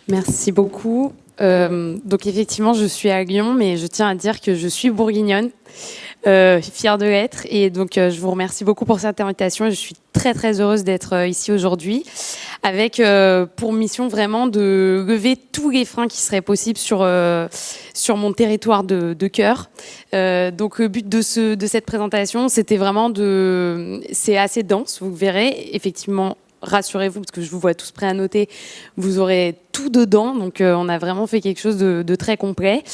Merci beaucoup. Donc effectivement, je suis à Lyon, mais je tiens à dire que je suis bourguignonne, fière de l'être. Et donc, je vous remercie beaucoup pour cette invitation. Et je suis très, très heureuse d'être ici aujourd'hui, avec pour mission vraiment de lever tous les freins qui seraient possibles sur mon territoire de cœur. Donc, le but de cette présentation, c'était vraiment c'est assez dense, vous verrez, effectivement. Rassurez-vous, parce que je vous vois tous prêts à noter, vous aurez tout dedans. Donc, on a vraiment fait quelque chose de très complet.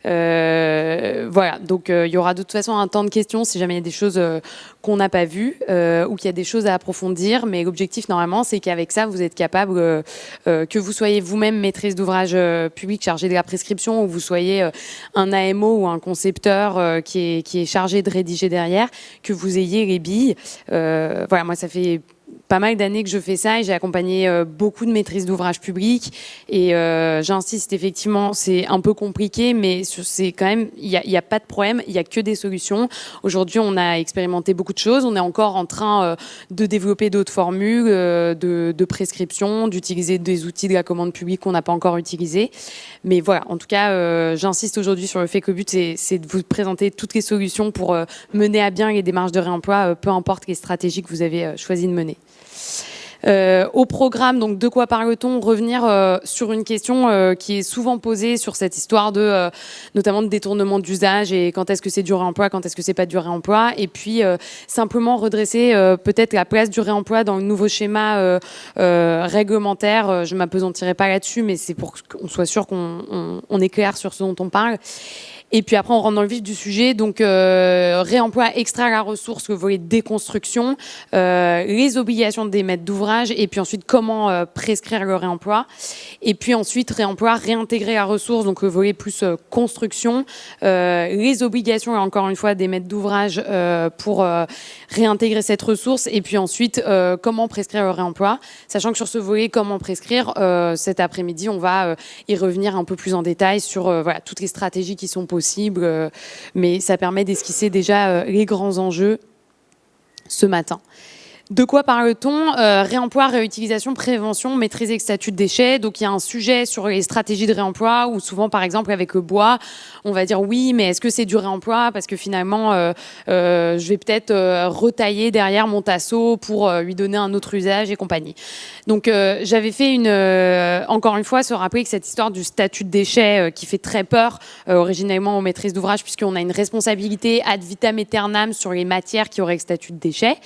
Voilà, donc il y aura de toute façon un temps de questions si jamais il y a des choses qu'on n'a pas vues ou qu'il y a des choses à approfondir. Mais l'objectif, normalement, c'est qu'avec ça, vous êtes capable, que vous soyez vous-même maîtrise d'ouvrage public chargé de la prescription, ou vous soyez un AMO ou un concepteur qui est chargé de rédiger derrière, que vous ayez les billes. Voilà, moi, ça fait pas mal d'années que je fais ça et j'ai accompagné beaucoup de maîtrises d'ouvrage publics et j'insiste, effectivement, c'est un peu compliqué, mais c'est quand même, il y a pas de problème, il y a que des solutions. Aujourd'hui, on a expérimenté beaucoup de choses, on est encore en train de développer d'autres formules de prescription, d'utiliser des outils de la commande publique qu'on n'a pas encore utilisés. Mais voilà, en tout cas, j'insiste aujourd'hui sur le fait que le but, c'est de vous présenter toutes les solutions pour mener à bien les démarches de réemploi, peu importe les stratégies que vous avez choisi de mener. Au programme, donc de quoi parle-t-on? Revenir sur une question qui est souvent posée sur cette histoire de notamment de détournement d'usage et quand est-ce que c'est du réemploi, quand est-ce que c'est pas du réemploi, et puis simplement redresser peut-être la place du réemploi dans le nouveau schéma réglementaire. Je m'appesantirai pas là-dessus, mais c'est pour qu'on soit sûr qu'on est clair sur ce dont on parle. Et puis après, on rentre dans le vif du sujet. Donc, réemploi, extraire la ressource, le volet déconstruction, les obligations des maîtres d'ouvrage, et puis ensuite, comment prescrire le réemploi. Et puis ensuite, réemploi, réintégrer la ressource, donc le volet plus construction, les obligations, encore une fois, des maîtres d'ouvrage pour réintégrer cette ressource. Et puis ensuite, comment prescrire le réemploi. Sachant que sur ce volet, comment prescrire, cet après-midi, on va y revenir un peu plus en détail sur voilà, toutes les stratégies qui sont possible, mais ça permet d'esquisser déjà les grands enjeux ce matin. De quoi parle-t-on? Réemploi, réutilisation, prévention, maîtriser le statut de déchets. Donc il y a un sujet sur les stratégies de réemploi où souvent, par exemple, avec le bois, on va dire oui, mais est-ce que c'est du réemploi? Parce que finalement, je vais peut-être retailler derrière mon tasseau pour lui donner un autre usage et compagnie. Donc j'avais fait encore une fois, se rappeler que cette histoire du statut de déchets qui fait très peur originellement aux maîtrises d'ouvrage, puisqu'on a une responsabilité ad vitam aeternam sur les matières qui auraient le statut de déchets.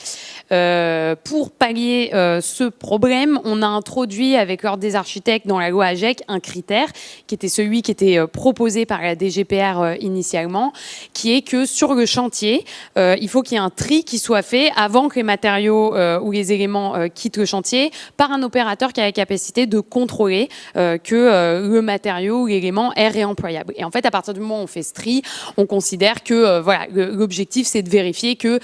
Pour pallier ce problème, on a introduit avec l'Ordre des architectes dans la loi AGEC un critère qui était celui qui était proposé par la DGPR initialement, qui est que sur le chantier, il faut qu'il y ait un tri qui soit fait avant que les matériaux ou les éléments quittent le chantier par un opérateur qui a la capacité de contrôler que le matériau ou l'élément est réemployable. Et en fait, à partir du moment où on fait ce tri, on considère que voilà, l'objectif, c'est de vérifier que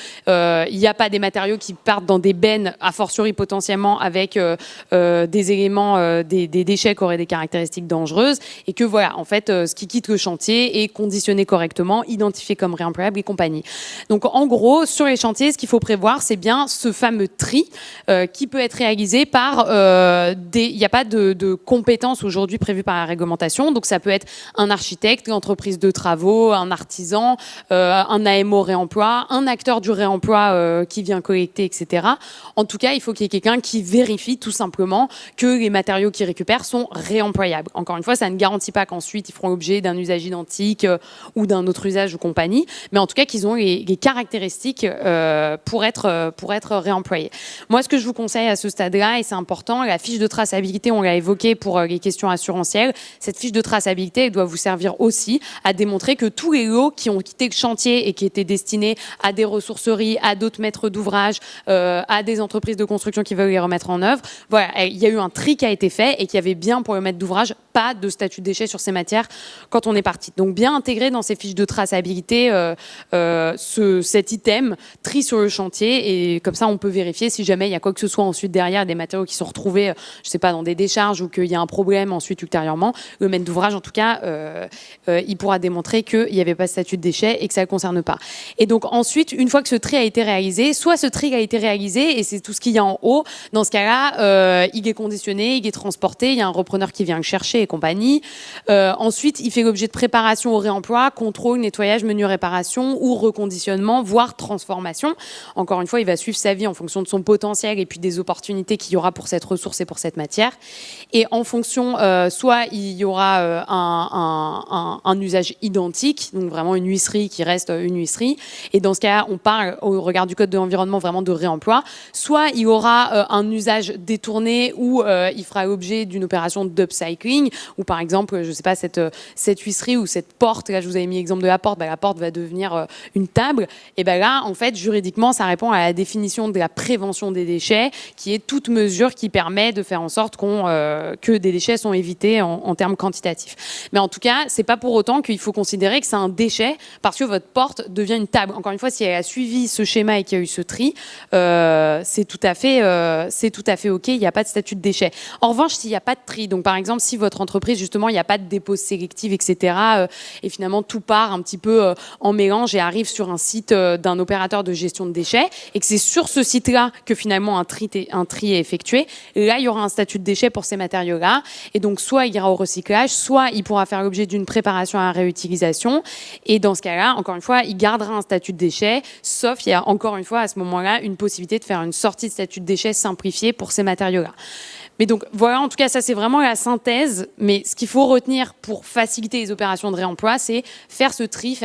il n'y a pas des matériaux qui partent dans des bennes, a fortiori potentiellement avec des éléments, des déchets qui auraient des caractéristiques dangereuses, et que voilà, en fait, ce qui quitte le chantier est conditionné correctement, identifié comme réemployable et compagnie. Donc en gros, sur les chantiers, ce qu'il faut prévoir, c'est bien ce fameux tri qui peut être réalisé par il n'y a pas de compétences aujourd'hui prévues par la réglementation, donc ça peut être un architecte, l'entreprise de travaux, un artisan, un AMO réemploi, un acteur du réemploi qui vient collecter, etc. En tout cas, il faut qu'il y ait quelqu'un qui vérifie tout simplement que les matériaux qu'ils récupèrent sont réemployables. Encore une fois, ça ne garantit pas qu'ensuite ils feront l'objet d'un usage identique ou d'un autre usage ou compagnie, mais en tout cas qu'ils ont les caractéristiques pour être réemployés. Moi, ce que je vous conseille à ce stade-là, et c'est important, la fiche de traçabilité, on l'a évoqué pour les questions assurantielles, cette fiche de traçabilité, elle doit vous servir aussi à démontrer que tous les lots qui ont quitté le chantier et qui étaient destinés à des ressourceries, à d'autres maîtres d'ouvrage, à des entreprises de construction qui veulent les remettre en œuvre. Voilà, il y a eu un tri qui a été fait et qu'il y avait bien pour le maître d'ouvrage pas de statut de déchet sur ces matières quand on est parti. Donc bien intégrer dans ces fiches de traçabilité cet item tri sur le chantier, et comme ça on peut vérifier si jamais il y a quoi que ce soit ensuite derrière, des matériaux qui sont retrouvés, je sais pas, dans des décharges ou qu'il y a un problème ensuite ultérieurement, le maître d'ouvrage en tout cas il pourra démontrer qu'il n'y avait pas de statut de déchet et que ça ne le concerne pas. Et donc ensuite, une fois que ce tri a été réalisé, soit ce tri a été réalisé réalisé et c'est tout ce qu'il y a en haut. Dans ce cas-là, il est conditionné, il est transporté, il y a un repreneur qui vient le chercher et compagnie. Ensuite, il fait l'objet de préparation au réemploi, contrôle, nettoyage, menu réparation ou reconditionnement, voire transformation. Encore une fois, il va suivre sa vie en fonction de son potentiel et puis des opportunités qu'il y aura pour cette ressource et pour cette matière. Et en fonction, soit il y aura un usage identique, donc vraiment une huisserie qui reste une huisserie. Et dans ce cas, on parle au regard du code de l'environnement vraiment de réemploi. Soit il y aura un usage détourné où il fera l'objet d'une opération d'upcycling, ou par exemple, je ne sais pas, cette huisserie ou cette porte, là je vous avais mis l'exemple de la porte, la porte va devenir une table. Et ben là, en fait, juridiquement, ça répond à la définition de la prévention des déchets, qui est toute mesure qui permet de faire en sorte que des déchets sont évités en termes quantitatifs. Mais en tout cas, c'est pas pour autant qu'il faut considérer que c'est un déchet parce que votre porte devient une table. Encore une fois, si elle a suivi ce schéma et qu'il y a eu ce tri, c'est tout à fait OK, il n'y a pas de statut de déchet. En revanche, s'il n'y a pas de tri, donc par exemple, si votre entreprise, justement, il n'y a pas de dépose sélective, etc., et finalement tout part un petit peu en mélange et arrive sur un site d'un opérateur de gestion de déchets, et que c'est sur ce site-là que finalement un tri est effectué, là, il y aura un statut de déchet pour ces matériaux-là, et donc soit il ira au recyclage, soit il pourra faire l'objet d'une préparation à la réutilisation, et dans ce cas-là, encore une fois, il gardera un statut de déchet, sauf il y a encore une fois à ce moment-là une possibilité de faire une sortie de statut de déchet simplifiée pour ces matériaux-là. Mais donc voilà, en tout cas, ça c'est vraiment la synthèse. Mais ce qu'il faut retenir pour faciliter les opérations de réemploi, c'est faire ce tri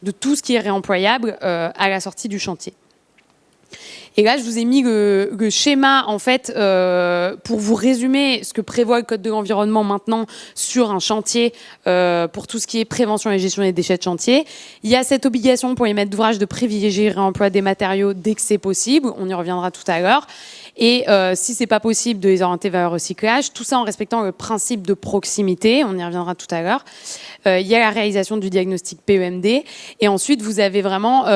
de tout ce qui est réemployable à la sortie du chantier. Et là, je vous ai mis le schéma, en fait, pour vous résumer ce que prévoit le Code de l'environnement maintenant sur un chantier pour tout ce qui est prévention et gestion des déchets de chantier. Il y a cette obligation pour les maîtres d'ouvrage de privilégier le réemploi des matériaux dès que c'est possible. On y reviendra tout à l'heure. Et si c'est pas possible, de les orienter vers le recyclage. Tout ça en respectant le principe de proximité. On y reviendra tout à l'heure. Il y a la réalisation du diagnostic PEMD. Et ensuite, vous avez vraiment,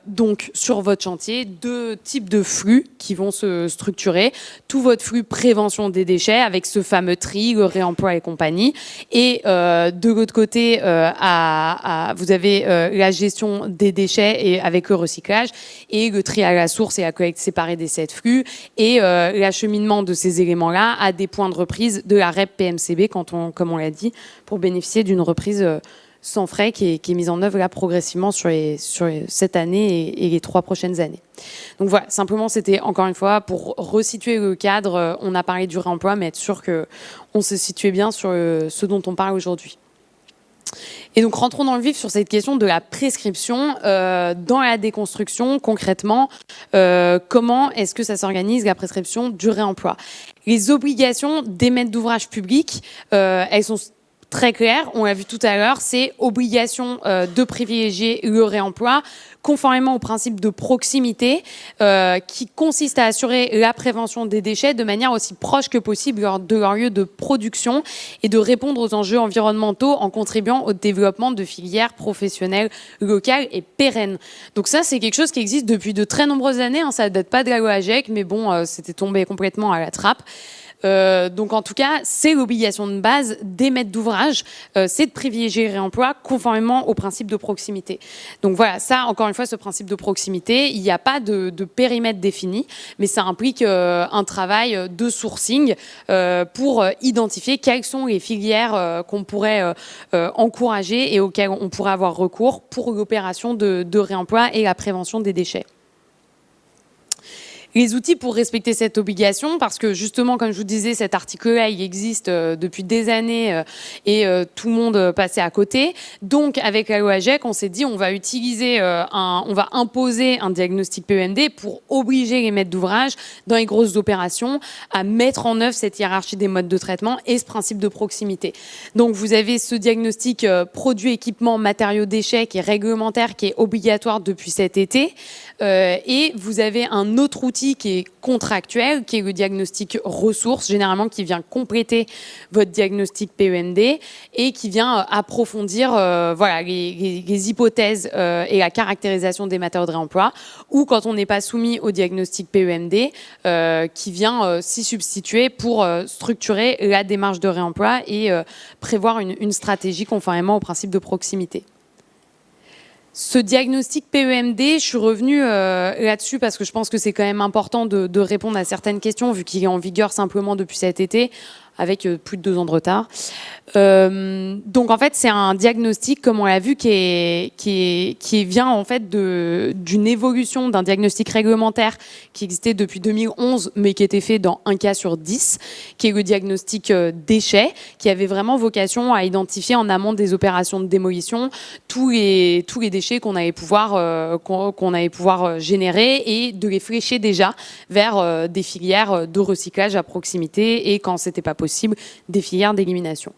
donc, sur votre chantier, deux types de flux qui vont se structurer. Tout votre flux prévention des déchets avec ce fameux tri, le réemploi et compagnie. Et de l'autre côté, vous avez la gestion des déchets et avec le recyclage et le tri à la source et la collecte séparée des 7 flux et l'acheminement de ces éléments-là à des points de reprise de la REP PMCB, comme on l'a dit, pour bénéficier d'une reprise sans frais qui est mise en œuvre là progressivement sur cette année et les 3 prochaines années. Donc voilà, simplement c'était encore une fois pour resituer le cadre. On a parlé du réemploi, mais être sûr qu'on se situait bien sur ce dont on parle aujourd'hui. Et donc rentrons dans le vif sur cette question de la prescription dans la déconstruction. Concrètement, comment est-ce que ça s'organise la prescription du réemploi? Les obligations des maîtres d'ouvrage publics, elles sont très claires, on l'a vu tout à l'heure, c'est obligation de privilégier le réemploi conformément au principe de proximité qui consiste à assurer la prévention des déchets de manière aussi proche que possible de leur lieu de production et de répondre aux enjeux environnementaux en contribuant au développement de filières professionnelles locales et pérennes. Donc ça, c'est quelque chose qui existe depuis de très nombreuses années, hein, ça ne date pas de la loi AGEC, mais bon, c'était tombé complètement à la trappe. Donc en tout cas, c'est l'obligation de base des maîtres d'ouvrage, c'est de privilégier le réemploi conformément au principe de proximité. Donc voilà, ça, encore une fois, ce principe de proximité, il n'y a pas de périmètre défini, mais ça implique un travail de sourcing pour identifier quelles sont les filières qu'on pourrait encourager et auxquelles on pourrait avoir recours pour l'opération de réemploi et la prévention des déchets. Les outils pour respecter cette obligation, parce que justement, comme je vous disais, cet article-là, il existe depuis des années et tout le monde passait à côté. Donc, avec la loi AGEC, on s'est dit, on va utiliser, on va imposer un diagnostic PEMD pour obliger les maîtres d'ouvrage dans les grosses opérations à mettre en œuvre cette hiérarchie des modes de traitement et ce principe de proximité. Donc, vous avez ce diagnostic produits, équipements, matériaux, déchets qui est réglementaire, qui est obligatoire depuis cet été. Et vous avez un autre outil qui est contractuel, qui est le diagnostic ressources, généralement qui vient compléter votre diagnostic PEMD et qui vient approfondir voilà, les hypothèses et la caractérisation des matériaux de réemploi, ou quand on n'est pas soumis au diagnostic PEMD, qui vient s'y substituer pour structurer la démarche de réemploi et prévoir une stratégie conformément au principe de proximité. Ce diagnostic PEMD, je suis revenue là-dessus parce que je pense que c'est quand même important de répondre à certaines questions vu qu'il est en vigueur simplement depuis cet été, avec plus de 2 ans de retard. Donc en fait, c'est un diagnostic, comme on l'a vu, qui vient en fait d'une évolution d'un diagnostic réglementaire qui existait depuis 2011, mais qui était fait dans 1 cas sur 10, qui est le diagnostic déchets, qui avait vraiment vocation à identifier en amont des opérations de démolition tous les déchets qu'on allait pouvoir générer et de les flécher déjà vers des filières de recyclage à proximité et quand c'était pas possible, des filières d'élimination.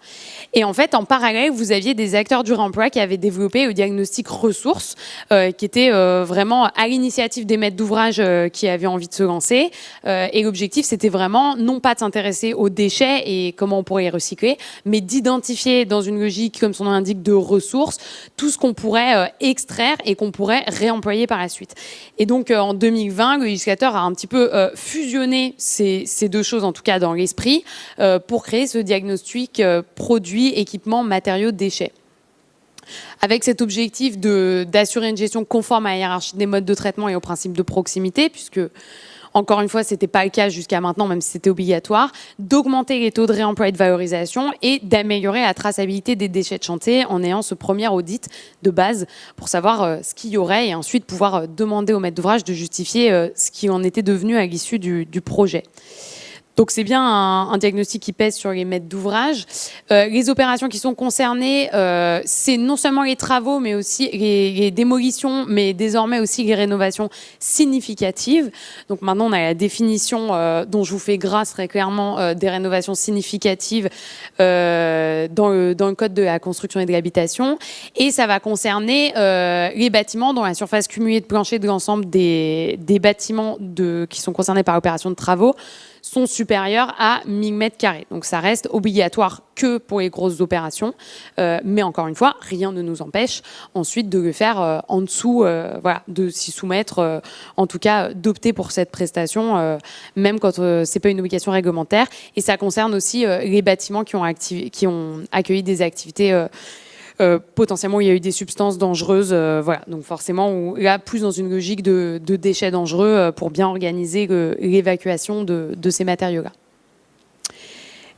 Et en fait, en parallèle, vous aviez des acteurs du réemploi qui avaient développé le diagnostic ressources, qui était vraiment à l'initiative des maîtres d'ouvrage qui avaient envie de se lancer. Et l'objectif, c'était vraiment non pas de s'intéresser aux déchets et comment on pourrait les recycler, mais d'identifier dans une logique, comme son nom l'indique, de ressources, tout ce qu'on pourrait extraire et qu'on pourrait réemployer par la suite. Et donc, en 2020, le législateur a un petit peu fusionné ces 2 choses, en tout cas dans l'esprit, pour créer ce diagnostic produits, équipements, matériaux, déchets. Avec cet objectif d'assurer une gestion conforme à la hiérarchie des modes de traitement et au principe de proximité, puisque, encore une fois, ce n'était pas le cas jusqu'à maintenant, même si c'était obligatoire, d'augmenter les taux de réemploi et de valorisation et d'améliorer la traçabilité des déchets de chantier en ayant ce premier audit de base pour savoir ce qu'il y aurait et ensuite pouvoir demander au maître d'ouvrage de justifier ce qui en était devenu à l'issue du projet. Donc c'est bien un diagnostic qui pèse sur les maîtres d'ouvrage. Les opérations qui sont concernées, c'est non seulement les travaux, mais aussi les démolitions, mais désormais aussi les rénovations significatives. Donc maintenant, on a la définition dont je vous fais grâce très clairement des rénovations significatives dans le Code de la construction et de l'habitation. Et ça va concerner les bâtiments dont la surface cumulée de plancher de l'ensemble des bâtiments qui sont concernés par l'opération de travaux sont supérieurs à 1000 m². Donc ça reste obligatoire que pour les grosses opérations. Mais encore une fois, rien ne nous empêche ensuite de le faire en dessous, de s'y soumettre, en tout cas d'opter pour cette prestation, même quand c'est pas une obligation réglementaire. Et ça concerne aussi les bâtiments qui ont accueilli des activités potentiellement où il y a eu des substances dangereuses, donc forcément là plus dans une logique de déchets dangereux pour bien organiser l'évacuation de ces matériaux-là.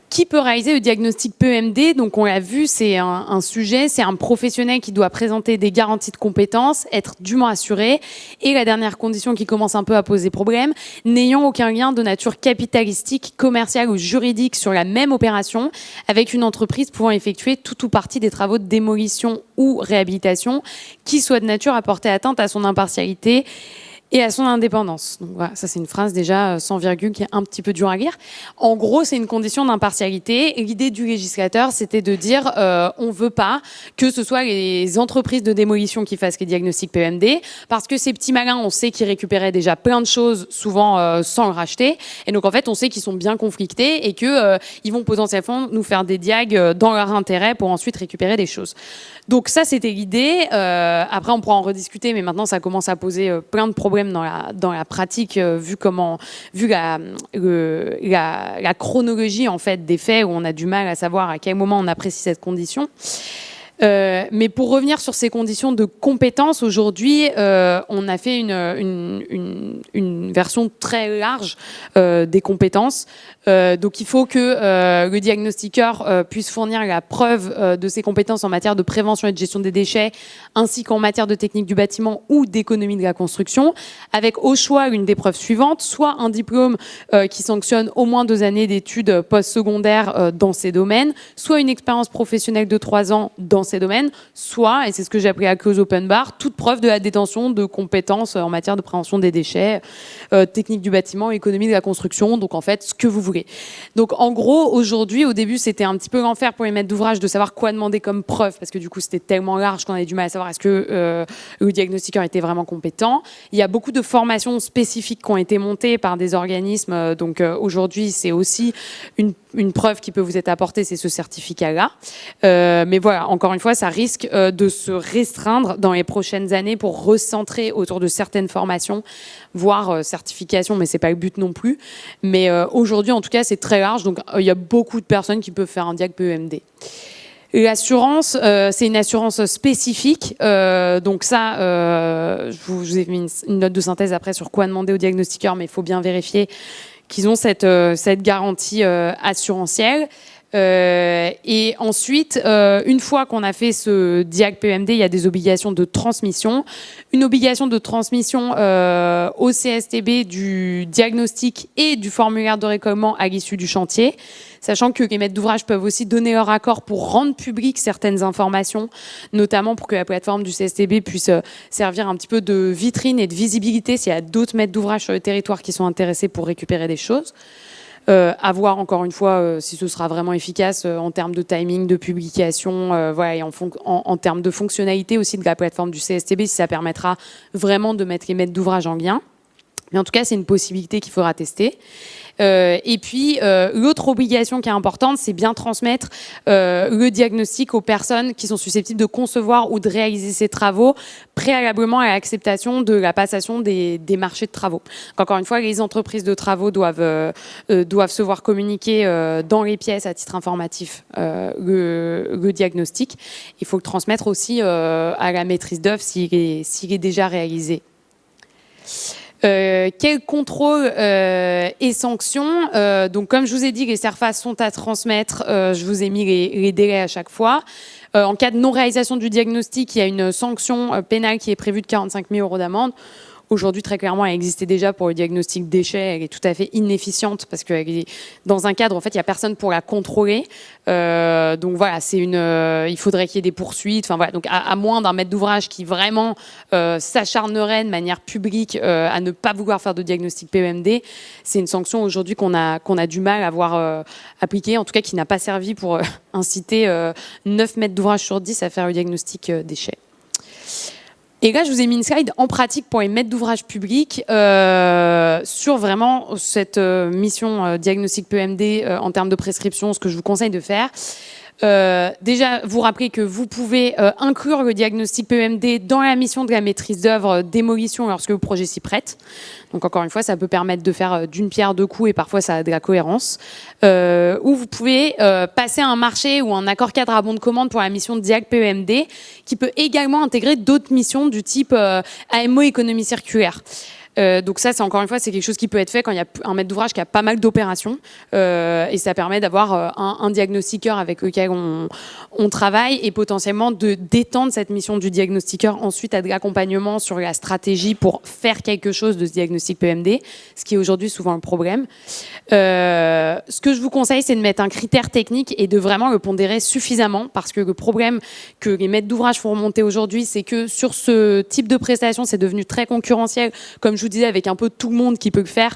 Qui peut réaliser le diagnostic PEMD? Donc on l'a vu, c'est un sujet, c'est un professionnel qui doit présenter des garanties de compétences, être dûment assuré, et la dernière condition qui commence un peu à poser problème, n'ayant aucun lien de nature capitalistique, commerciale ou juridique sur la même opération, avec une entreprise pouvant effectuer tout ou partie des travaux de démolition ou réhabilitation, qui soit de nature à porter atteinte à son impartialité et à son indépendance. Donc voilà, ça c'est une phrase déjà sans virgule qui est un petit peu dure à lire. En gros, c'est une condition d'impartialité. L'idée du législateur, c'était de dire on veut pas que ce soit les entreprises de démolition qui fassent les diagnostics PEMD, parce que ces petits malins, on sait qu'ils récupéraient déjà plein de choses, souvent sans le racheter. Et donc en fait, on sait qu'ils sont bien conflictés et que ils vont potentiellement nous faire des diags dans leur intérêt pour ensuite récupérer des choses. Donc ça, c'était l'idée. Après, on pourra en rediscuter, mais maintenant, ça commence à poser plein de problèmes dans la pratique, vu la chronologie en fait des faits, où on a du mal à savoir à quel moment on apprécie cette condition. Mais pour revenir sur ces conditions de compétence, aujourd'hui, on a fait une version très large des compétences. Donc il faut que le diagnostiqueur puisse fournir la preuve de ses compétences en matière de prévention et de gestion des déchets, ainsi qu'en matière de technique du bâtiment ou d'économie de la construction, avec au choix l'une des preuves suivantes, soit un diplôme qui sanctionne au moins 2 années d'études postsecondaires dans ces domaines, soit une expérience professionnelle de 3 ans dans ces domaines, soit, et c'est ce que j'ai appris à clause open bar, toute preuve de la détention de compétences en matière de prévention des déchets, technique du bâtiment, économie de la construction, donc en fait ce que vous voulez. Donc en gros, aujourd'hui, au début, c'était un petit peu l'enfer pour les maîtres d'ouvrage de savoir quoi demander comme preuve, parce que du coup c'était tellement large qu'on avait du mal à savoir est-ce que le diagnostiqueur était vraiment compétent. Il y a beaucoup de formations spécifiques qui ont été montées par des organismes, donc aujourd'hui c'est aussi une preuve qui peut vous être apportée, c'est ce certificat-là. Mais voilà, encore une fois, ça risque de se restreindre dans les prochaines années pour recentrer autour de certaines formations, voire certification, mais c'est pas le but non plus. Mais aujourd'hui, en tout cas, c'est très large, donc il y a beaucoup de personnes qui peuvent faire un diag PEMD. L'assurance, c'est une assurance spécifique. Donc ça, je vous ai mis une note de synthèse après sur quoi demander aux diagnostiqueurs, mais il faut bien vérifier qu'ils ont cette garantie assurantielle. Et ensuite, une fois qu'on a fait ce diag PEMD, il y a des obligations de transmission. Une obligation de transmission au CSTB du diagnostic et du formulaire de récolement à l'issue du chantier, sachant que les maîtres d'ouvrage peuvent aussi donner leur accord pour rendre publiques certaines informations, notamment pour que la plateforme du CSTB puisse servir un petit peu de vitrine et de visibilité s'il y a d'autres maîtres d'ouvrage sur le territoire qui sont intéressés pour récupérer des choses. À voir encore une fois si ce sera vraiment efficace en termes de timing, de publication, voilà, et en termes de fonctionnalité aussi de la plateforme du CSTB, si ça permettra vraiment de mettre les maîtres d'ouvrage en lien. Mais en tout cas, c'est une possibilité qu'il faudra tester. Et puis, l'autre obligation qui est importante, c'est bien transmettre le diagnostic aux personnes qui sont susceptibles de concevoir ou de réaliser ces travaux préalablement à l'acceptation de la passation des marchés de travaux. Donc, encore une fois, les entreprises de travaux doivent se voir communiquer dans les pièces à titre informatif le diagnostic. Il faut le transmettre aussi à la maîtrise d'œuvre s'il est déjà réalisé. Quel contrôle et sanctions donc, comme je vous ai dit, les CERFA sont à transmettre. Je vous ai mis les délais à chaque fois. En cas de non-réalisation du diagnostic, il y a une sanction pénale qui est prévue de 45 000 € d'amende. Aujourd'hui, très clairement, elle existait déjà pour le diagnostic déchets. Elle est tout à fait inefficiente parce qu'elle est dans un cadre, en fait, il n'y a personne pour la contrôler. Donc voilà, il faudrait qu'il y ait des poursuites. Enfin voilà, donc à moins d'un maître d'ouvrage qui vraiment s'acharnerait de manière publique à ne pas vouloir faire de diagnostic PEMD, c'est une sanction aujourd'hui qu'on a du mal à voir appliquée, en tout cas qui n'a pas servi pour inciter 9 maîtres d'ouvrage sur 10 à faire le diagnostic déchets. Et là, je vous ai mis une slide en pratique pour les maîtres d'ouvrage publics sur vraiment cette mission diagnostic PEMD en termes de prescription, ce que je vous conseille de faire. Déjà, vous rappelez que vous pouvez inclure le diagnostic PEMD dans la mission de la maîtrise d'œuvre démolition lorsque le projet s'y prête. Donc encore une fois, ça peut permettre de faire d'une pierre deux coups et parfois ça a de la cohérence. Ou vous pouvez passer un marché ou un accord cadre à bon de commande pour la mission de diag PEMD qui peut également intégrer d'autres missions du type AMO économie circulaire. Donc ça, c'est encore une fois, c'est quelque chose qui peut être fait quand il y a un maître d'ouvrage qui a pas mal d'opérations et ça permet d'avoir un diagnostiqueur avec lequel on travaille et potentiellement de d'étendre cette mission du diagnostiqueur ensuite à de l'accompagnement sur la stratégie pour faire quelque chose de ce diagnostic PEMD, ce qui est aujourd'hui souvent le problème. Ce que je vous conseille, c'est de mettre un critère technique et de vraiment le pondérer suffisamment parce que le problème que les maîtres d'ouvrage font remonter aujourd'hui, c'est que sur ce type de prestation, c'est devenu très concurrentiel, comme je vous disais, avec un peu tout le monde qui peut le faire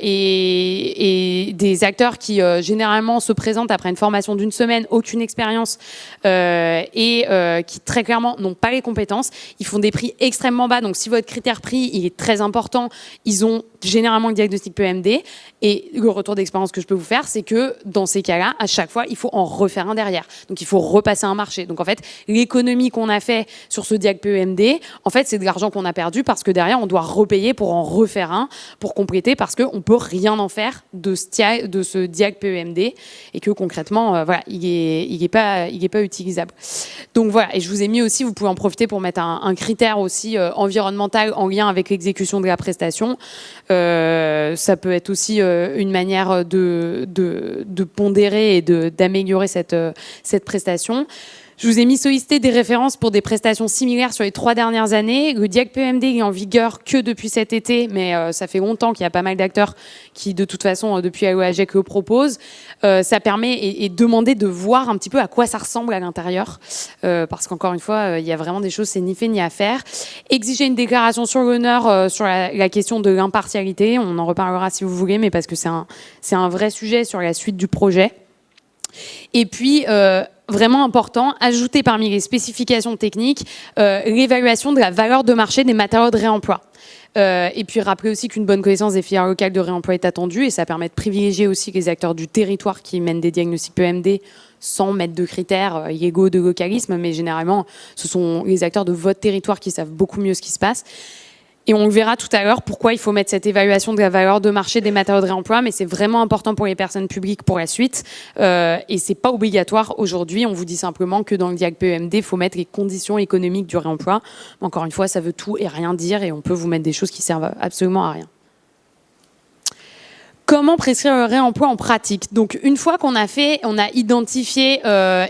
et des acteurs qui généralement se présentent après une formation d'une semaine, aucune expérience et qui très clairement n'ont pas les compétences. Ils font des prix extrêmement bas, donc si votre critère prix il est très important, ils ont généralement le diagnostic PEMD et le retour d'expérience que je peux vous faire, c'est que dans ces cas-là, à chaque fois, il faut en refaire un derrière. Donc il faut repasser un marché. Donc en fait, l'économie qu'on a fait sur ce diag PEMD, en fait, c'est de l'argent qu'on a perdu parce que derrière, on doit repayer pour en refaire un, pour compléter, parce qu'on peut rien en faire de ce diag PEMD et que concrètement, voilà, il est pas utilisable. Donc voilà, et je vous ai mis aussi, vous pouvez en profiter pour mettre un critère aussi environnemental en lien avec l'exécution de la prestation. Ça peut être aussi une manière de pondérer et d'améliorer cette prestation. Je vous ai mis sollicité des références pour des prestations similaires sur les 3 dernières années. Le diag PEMD est en vigueur que depuis cet été, mais ça fait longtemps qu'il y a pas mal d'acteurs qui, de toute façon, depuis la loi AGEC, le proposent. Ça permet et demander de voir un petit peu à quoi ça ressemble à l'intérieur, parce qu'encore une fois, il y a vraiment des choses, c'est ni fait ni à faire. Exiger une déclaration sur l'honneur sur la question de l'impartialité, on en reparlera si vous voulez, mais parce que c'est un vrai sujet sur la suite du projet. Et puis, vraiment important, ajouter parmi les spécifications techniques l'évaluation de la valeur de marché des matériaux de réemploi. Et puis rappeler aussi qu'une bonne connaissance des filières locales de réemploi est attendue et ça permet de privilégier aussi les acteurs du territoire qui mènent des diagnostics PEMD sans mettre de critères illégaux de localisme, mais généralement ce sont les acteurs de votre territoire qui savent beaucoup mieux ce qui se passe. Et on le verra tout à l'heure pourquoi il faut mettre cette évaluation de la valeur de marché des matériaux de réemploi, mais c'est vraiment important pour les personnes publiques pour la suite. Et c'est pas obligatoire aujourd'hui. On vous dit simplement que dans le diag PEMD, il faut mettre les conditions économiques du réemploi. Encore une fois, ça veut tout et rien dire et on peut vous mettre des choses qui servent absolument à rien. Comment prescrire le réemploi en pratique? Donc, une fois qu'on a fait, on a identifié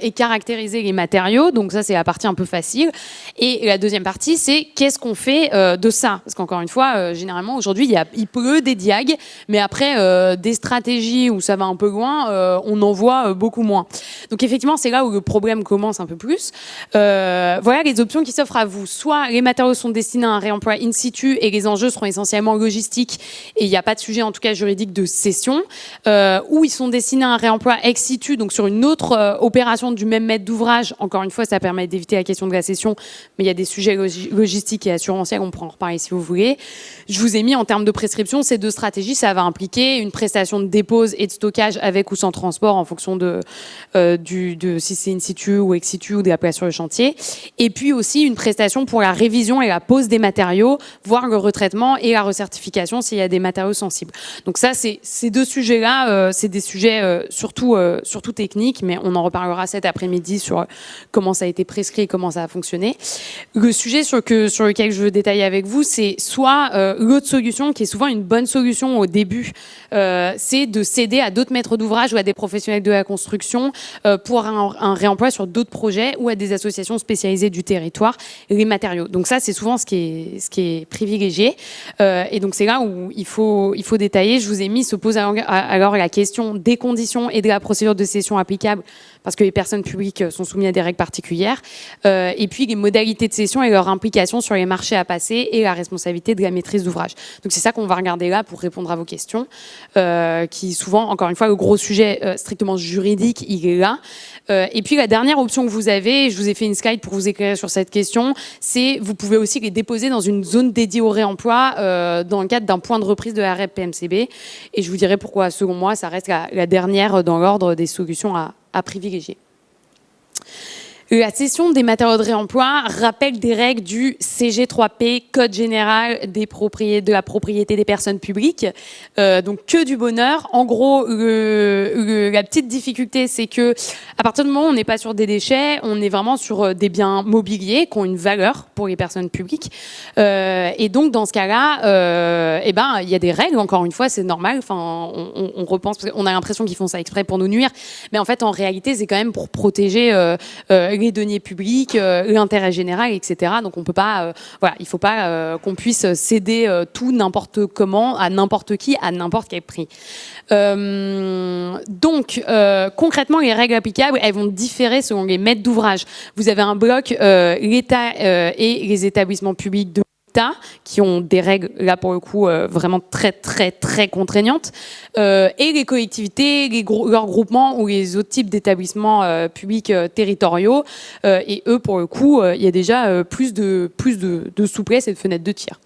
et caractérisé les matériaux. Donc, ça, c'est la partie un peu facile. Et la deuxième partie, c'est qu'est-ce qu'on fait de ça? Parce qu'encore une fois, généralement, aujourd'hui, il pleut des diags, mais après, des stratégies où ça va un peu loin, on en voit beaucoup moins. Donc, effectivement, c'est là où le problème commence un peu plus. Voilà les options qui s'offrent à vous. Soit les matériaux sont destinés à un réemploi in situ et les enjeux seront essentiellement logistiques et il n'y a pas de sujet, en tout cas juridique, de cession, où ils sont destinés à un réemploi ex situ, donc sur une autre opération du même maître d'ouvrage. Encore une fois, ça permet d'éviter la question de la cession, mais il y a des sujets logistiques et assurantiels, on pourra en reparler si vous voulez. Je vous ai mis en termes de prescription ces deux stratégies, ça va impliquer une prestation de dépose et de stockage avec ou sans transport en fonction de si c'est in situ ou ex situ ou de la place sur le chantier. Et puis aussi une prestation pour la révision et la pose des matériaux, voire le retraitement et la recertification s'il y a des matériaux sensibles. Donc ça, ces deux sujets-là, c'est des sujets surtout techniques, mais on en reparlera cet après-midi sur comment ça a été prescrit et comment ça a fonctionné. Le sujet sur lequel je veux détailler avec vous, c'est soit l'autre solution, qui est souvent une bonne solution au début, c'est de céder à d'autres maîtres d'ouvrage ou à des professionnels de la construction pour un réemploi sur d'autres projets ou à des associations spécialisées du territoire les matériaux. Donc ça, c'est souvent ce qui est privilégié. Et donc c'est là où il faut détailler. Je vous ai mis, se pose alors la question des conditions et de la procédure de cession applicable, parce que les personnes publiques sont soumises à des règles particulières, et puis les modalités de cession et leur implication sur les marchés à passer et la responsabilité de la maîtrise d'ouvrage. Donc c'est ça qu'on va regarder là pour répondre à vos questions, qui souvent, encore une fois, le gros sujet strictement juridique, il est là. Et puis la dernière option que vous avez, je vous ai fait une slide pour vous éclairer sur cette question, c'est vous pouvez aussi les déposer dans une zone dédiée au réemploi dans le cadre d'un point de reprise de la REP PMCB. Et je vous dirai pourquoi, selon moi, ça reste la dernière dans l'ordre des solutions à privilégier. La cession des matériaux de réemploi rappelle des règles du CG3P, Code général de la propriété des personnes publiques. Donc que du bonheur. En gros, la petite difficulté, c'est que à partir du moment où on n'est pas sur des déchets, on est vraiment sur des biens mobiliers qui ont une valeur pour les personnes publiques. Et donc dans ce cas-là, il y a des règles. Encore une fois, c'est normal. Enfin, on repense, parce qu'on a l'impression qu'ils font ça exprès pour nous nuire, mais en fait, en réalité, c'est quand même pour protéger les deniers publics, l'intérêt général, etc. Donc on peut pas, il faut pas qu'on puisse céder tout n'importe comment à n'importe qui à n'importe quel prix. Donc concrètement, les règles applicables, elles vont différer selon les maîtres d'ouvrage. Vous avez un bloc l'État et les établissements publics de qui ont des règles, là pour le coup, vraiment très très très contraignantes, et les collectivités, leurs groupements ou les autres types d'établissements publics territoriaux, et eux pour le coup, il y a déjà plus de souplesse et de fenêtres de tir.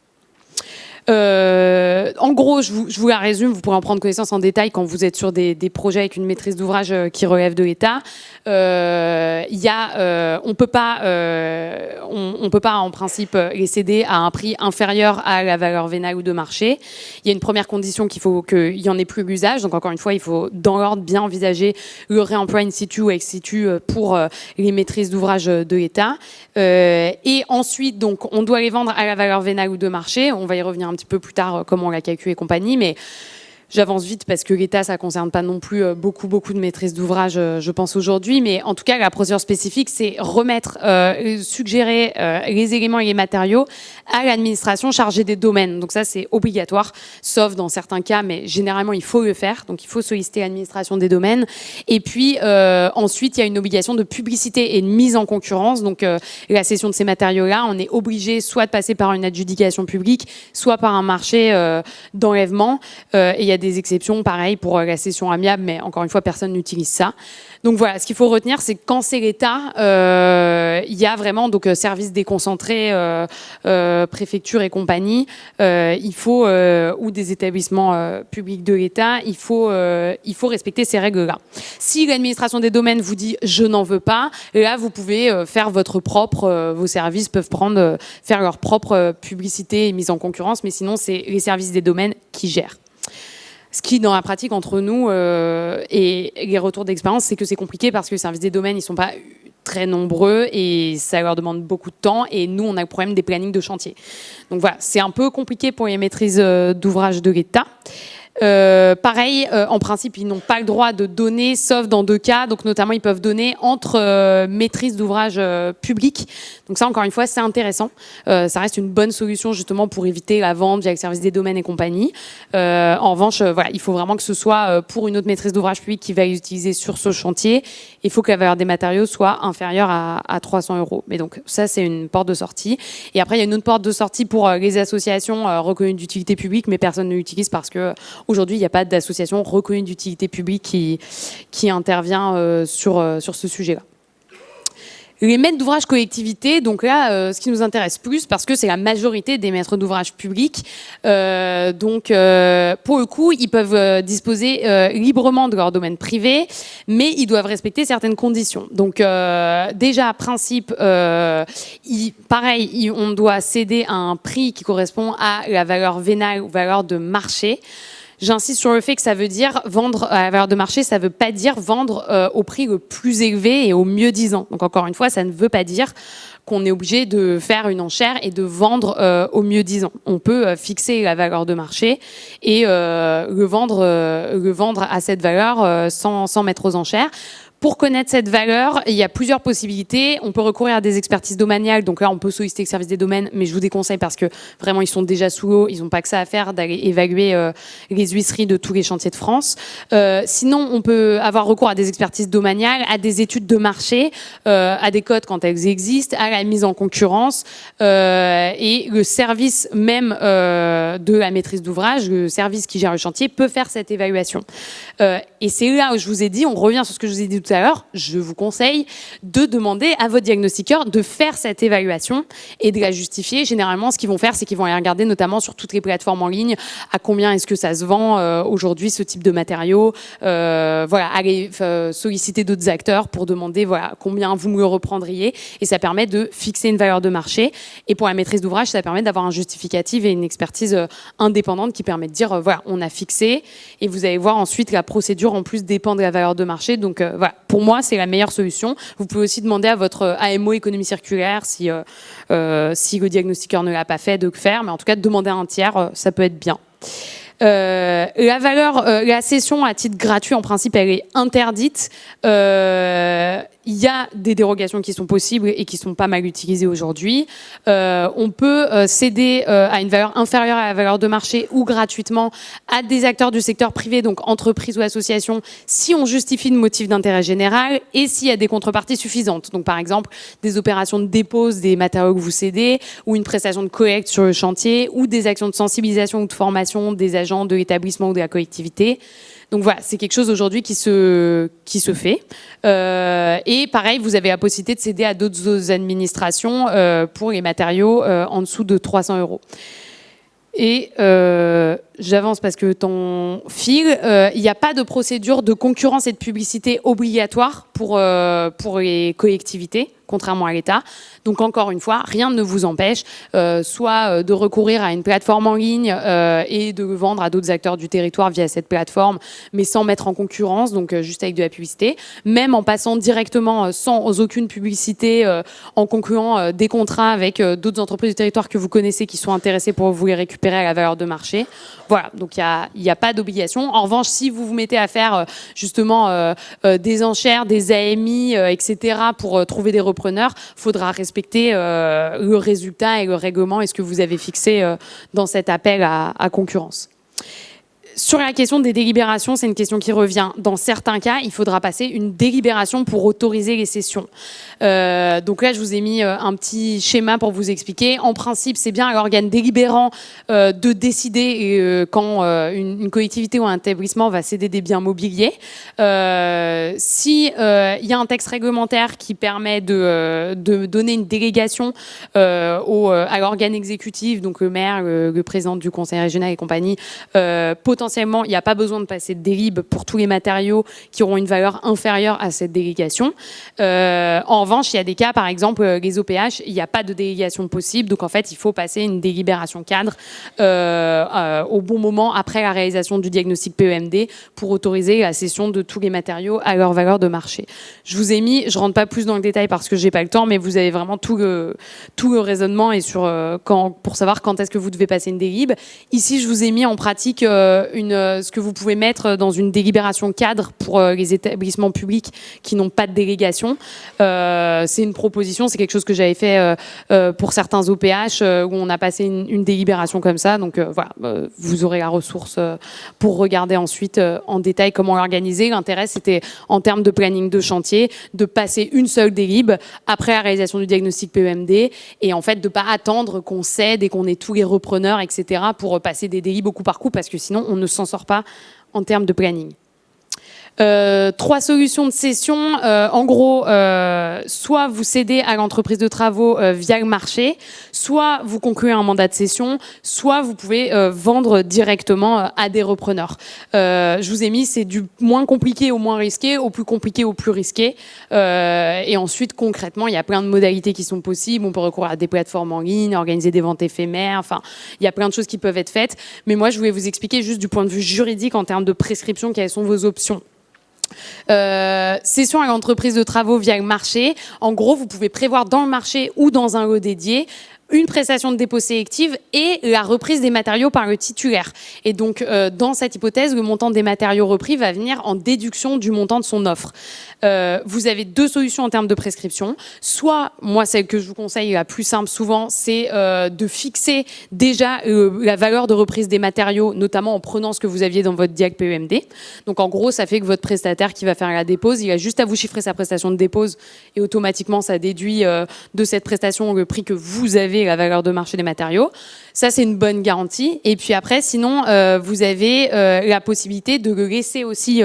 En gros, je vous la résume, vous pourrez en prendre connaissance en détail quand vous êtes sur des projets avec une maîtrise d'ouvrage qui relève de l'État. On peut pas en principe les céder à un prix inférieur à la valeur vénale ou de marché. Il y a une première condition qu'il faut qu'il y en ait plus l'usage. Donc encore une fois, il faut dans l'ordre bien envisager le réemploi in situ ou ex situ pour les maîtrises d'ouvrage de l'État. Et ensuite, donc, on doit les vendre à la valeur vénale ou de marché. On va y revenir un petit peu plus tard, comment on l'a calculé et compagnie, mais j'avance vite parce que l'État, ça ne concerne pas non plus beaucoup de maîtrises d'ouvrage, je pense, aujourd'hui. Mais en tout cas, la procédure spécifique, c'est suggérer les éléments et les matériaux à l'administration chargée des domaines. Donc ça, c'est obligatoire, sauf dans certains cas, mais généralement, il faut le faire. Donc il faut solliciter l'administration des domaines. Et puis, ensuite, il y a une obligation de publicité et de mise en concurrence. Donc la cession de ces matériaux-là, on est obligé soit de passer par une adjudication publique, soit par un marché d'enlèvement. Et il y a a des exceptions, pareil, pour la cession amiable, mais encore une fois, personne n'utilise ça. Donc voilà, ce qu'il faut retenir, c'est que quand c'est l'État, il y a vraiment donc services déconcentrés, préfecture et compagnie, il faut ou des établissements publics de l'État, il faut respecter ces règles-là. Si l'administration des domaines vous dit je n'en veux pas, là vous pouvez faire votre propre, vos services peuvent faire leur propre publicité et mise en concurrence, mais sinon c'est les services des domaines qui gèrent. Ce qui, dans la pratique, entre nous et les retours d'expérience, c'est que c'est compliqué parce que les services des domaines, ils sont pas très nombreux et ça leur demande beaucoup de temps. Et nous, on a le problème des plannings de chantier. Donc voilà, c'est un peu compliqué pour les maîtrises d'ouvrage de l'État. Pareil, en principe, ils n'ont pas le droit de donner, sauf dans 2 cas. Donc, notamment, ils peuvent donner entre maîtrise d'ouvrage public. Donc ça, encore une fois, c'est intéressant. Ça reste une bonne solution justement pour éviter la vente via le service des domaines et compagnie. En revanche, voilà, il faut vraiment que ce soit pour une autre maîtrise d'ouvrage public qui va l'utiliser sur ce chantier. Il faut que la valeur des matériaux soit inférieure à 300 €. Mais donc ça, c'est une porte de sortie. Et après, il y a une autre porte de sortie pour les associations reconnues d'utilité publique, mais personne ne l'utilise parce que aujourd'hui, il n'y a pas d'association reconnue d'utilité publique qui intervient sur ce sujet-là. Les maîtres d'ouvrage collectivité, donc là, ce qui nous intéresse plus, parce que c'est la majorité des maîtres d'ouvrage publics, donc pour le coup, ils peuvent disposer librement de leur domaine privé, mais ils doivent respecter certaines conditions. Donc déjà, principe, pareil, on doit céder à un prix qui correspond à la valeur vénale ou valeur de marché. J'insiste sur le fait que ça veut dire vendre à la valeur de marché, ça ne veut pas dire vendre au prix le plus élevé et au mieux disant. Donc encore une fois, ça ne veut pas dire qu'on est obligé de faire une enchère et de vendre au mieux disant. On peut fixer la valeur de marché et le vendre à cette valeur sans mettre aux enchères. Pour connaître cette valeur, il y a plusieurs possibilités. On peut recourir à des expertises domaniales. Donc là, on peut solliciter le service des domaines, mais je vous déconseille parce que vraiment, ils sont déjà sous l'eau. Ils n'ont pas que ça à faire d'aller évaluer les huisseries de tous les chantiers de France. Sinon, on peut avoir recours à des expertises domaniales, à des études de marché, à des codes quand elles existent, à la mise en concurrence et le service même de la maîtrise d'ouvrage, le service qui gère le chantier, peut faire cette évaluation. Et c'est là où je vous ai dit, on revient sur ce que je vous ai dit tout à l'heure, je vous conseille de demander à votre diagnostiqueur de faire cette évaluation et de la justifier. Généralement, ce qu'ils vont faire, c'est qu'ils vont aller regarder notamment sur toutes les plateformes en ligne à combien est-ce que ça se vend aujourd'hui ce type de matériaux. Voilà, aller solliciter d'autres acteurs pour demander voilà combien vous me le reprendriez. Et ça permet de fixer une valeur de marché. Et pour la maîtrise d'ouvrage, ça permet d'avoir un justificatif et une expertise indépendante qui permet de dire voilà, on a fixé. Et vous allez voir ensuite la procédure en plus dépend de la valeur de marché. Donc voilà. Pour moi, c'est la meilleure solution. Vous pouvez aussi demander à votre AMO économie circulaire si le diagnostiqueur ne l'a pas fait, de le faire. Mais en tout cas, demander à un tiers, ça peut être bien. La cession à titre gratuit, en principe, elle est interdite. Il y a des dérogations qui sont possibles et qui sont pas mal utilisées aujourd'hui. On peut céder à une valeur inférieure à la valeur de marché ou gratuitement à des acteurs du secteur privé, donc entreprises ou associations, si on justifie de motif d'intérêt général et s'il y a des contreparties suffisantes. Donc, par exemple, des opérations de dépose des matériaux que vous cédez ou une prestation de collecte sur le chantier ou des actions de sensibilisation ou de formation des agents de l'établissement ou de la collectivité. Donc voilà, c'est quelque chose aujourd'hui qui se fait. Et pareil, vous avez la possibilité de céder à d'autres administrations pour les matériaux en dessous de 300 €. Et j'avance parce que le temps file. Il n'y a pas de procédure de concurrence et de publicité obligatoire pour les collectivités, contrairement à l'État. Donc encore une fois, rien ne vous empêche soit de recourir à une plateforme en ligne et de vendre à d'autres acteurs du territoire via cette plateforme, mais sans mettre en concurrence, donc juste avec de la publicité, même en passant directement sans aucune publicité, en concluant des contrats avec d'autres entreprises du territoire que vous connaissez qui sont intéressées pour vous les récupérer à la valeur de marché. Voilà, donc il n'y a pas d'obligation. En revanche, si vous vous mettez à faire justement des enchères, des AMI, etc. pour trouver des repreneurs, il faudra respecter le résultat et le règlement et ce que vous avez fixé dans cet appel à concurrence. Sur la question des délibérations, c'est une question qui revient. Dans certains cas, il faudra passer une délibération pour autoriser les sessions. Donc là, je vous ai mis un petit schéma pour vous expliquer. En principe, c'est bien à l'organe délibérant de décider quand une collectivité ou un établissement va céder des biens mobiliers. Si y a un texte réglementaire qui permet de donner une délégation à l'organe exécutif, donc le maire, le président du conseil régional et compagnie, potentiellement, il n'y a pas besoin de passer de délib pour tous les matériaux qui auront une valeur inférieure à cette délégation. En revanche, il y a des cas, par exemple, les OPH, il n'y a pas de délégation possible. Donc, en fait, il faut passer une délibération cadre au bon moment après la réalisation du diagnostic PEMD pour autoriser la cession de tous les matériaux à leur valeur de marché. Je vous ai mis, je rentre pas plus dans le détail parce que j'ai pas le temps, mais vous avez vraiment tout le raisonnement et pour savoir quand est-ce que vous devez passer une délib. Ici, je vous ai mis en pratique ce que vous pouvez mettre dans une délibération cadre pour les établissements publics qui n'ont pas de délégation. C'est une proposition, c'est quelque chose que j'avais fait pour certains OPH où on a passé une délibération comme ça. Donc voilà, vous aurez la ressource pour regarder ensuite en détail comment l'organiser. L'intérêt, c'était en termes de planning de chantier, de passer une seule délib après la réalisation du diagnostic PEMD et en fait de pas attendre qu'on cède et qu'on ait tous les repreneurs, etc. pour passer des délibs au coup par coup parce que sinon on ne s'en sort pas en termes de planning. 3 solutions de cession. En gros, soit vous cédez à l'entreprise de travaux via le marché, soit vous concluez un mandat de cession, soit vous pouvez vendre directement à des repreneurs. Je vous ai mis, c'est du moins compliqué au moins risqué, au plus compliqué au plus risqué. Et ensuite, concrètement, il y a plein de modalités qui sont possibles. On peut recourir à des plateformes en ligne, organiser des ventes éphémères. Enfin, il y a plein de choses qui peuvent être faites. Mais moi, je voulais vous expliquer juste du point de vue juridique, en termes de prescription, quelles sont vos options. Cession à l'entreprise de travaux via le marché. En gros, vous pouvez prévoir dans le marché ou dans un lot dédié une prestation de dépôt sélective et la reprise des matériaux par le titulaire. Et donc, dans cette hypothèse, le montant des matériaux repris va venir en déduction du montant de son offre. Vous avez 2 solutions en termes de prescription. Soit, moi, celle que je vous conseille, la plus simple souvent, c'est de fixer déjà la valeur de reprise des matériaux, notamment en prenant ce que vous aviez dans votre diag PEMD. Donc, en gros, ça fait que votre prestataire qui va faire la dépose, il a juste à vous chiffrer sa prestation de dépose et automatiquement, ça déduit de cette prestation le prix que vous avez, la valeur de marché des matériaux. Ça, c'est une bonne garantie. Et puis après, sinon, vous avez la possibilité de le laisser aussi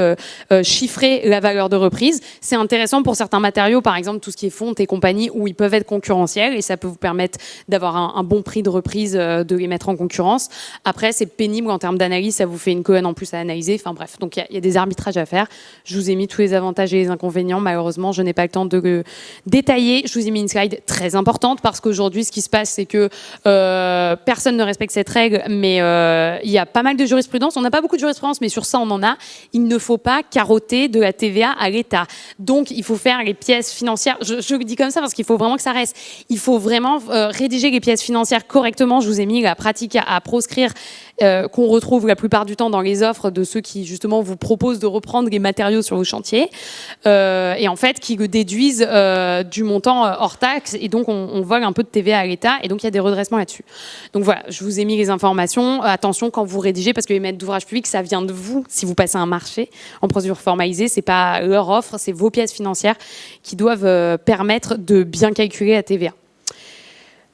chiffrer la valeur de reprise. C'est intéressant pour certains matériaux, par exemple tout ce qui est fonte et compagnie, où ils peuvent être concurrentiels et ça peut vous permettre d'avoir un bon prix de reprise, de les mettre en concurrence. Après, c'est pénible en termes d'analyse, ça vous fait une colonne en plus à analyser. Enfin bref, donc il y a des arbitrages à faire. Je vous ai mis tous les avantages et les inconvénients. Malheureusement, je n'ai pas le temps de le détailler. Je vous ai mis une slide très importante parce qu'aujourd'hui, ce qui se passe, c'est que personne ne respecte cette règle, mais il y a pas mal de jurisprudence. On n'a pas beaucoup de jurisprudence, mais sur ça, on en a. Il ne faut pas carotter de la TVA à l'État. Donc, il faut faire les pièces financières. Je le dis comme ça parce qu'il faut vraiment que ça reste. Il faut vraiment rédiger les pièces financières correctement. Je vous ai mis la pratique à proscrire qu'on retrouve la plupart du temps dans les offres de ceux qui, justement, vous proposent de reprendre les matériaux sur vos chantiers et en fait, qui le déduisent du montant hors taxe. Et donc, on vole un peu de TVA à l'État et donc, il y a des redressements là-dessus. Donc, voilà, je vous ai mis les informations. Attention quand vous rédigez, parce que les maîtres d'ouvrage publics, ça vient de vous si vous passez un marché en procédure formalisée. C'est pas leur offre, c'est vos pièces financières qui doivent permettre de bien calculer la TVA.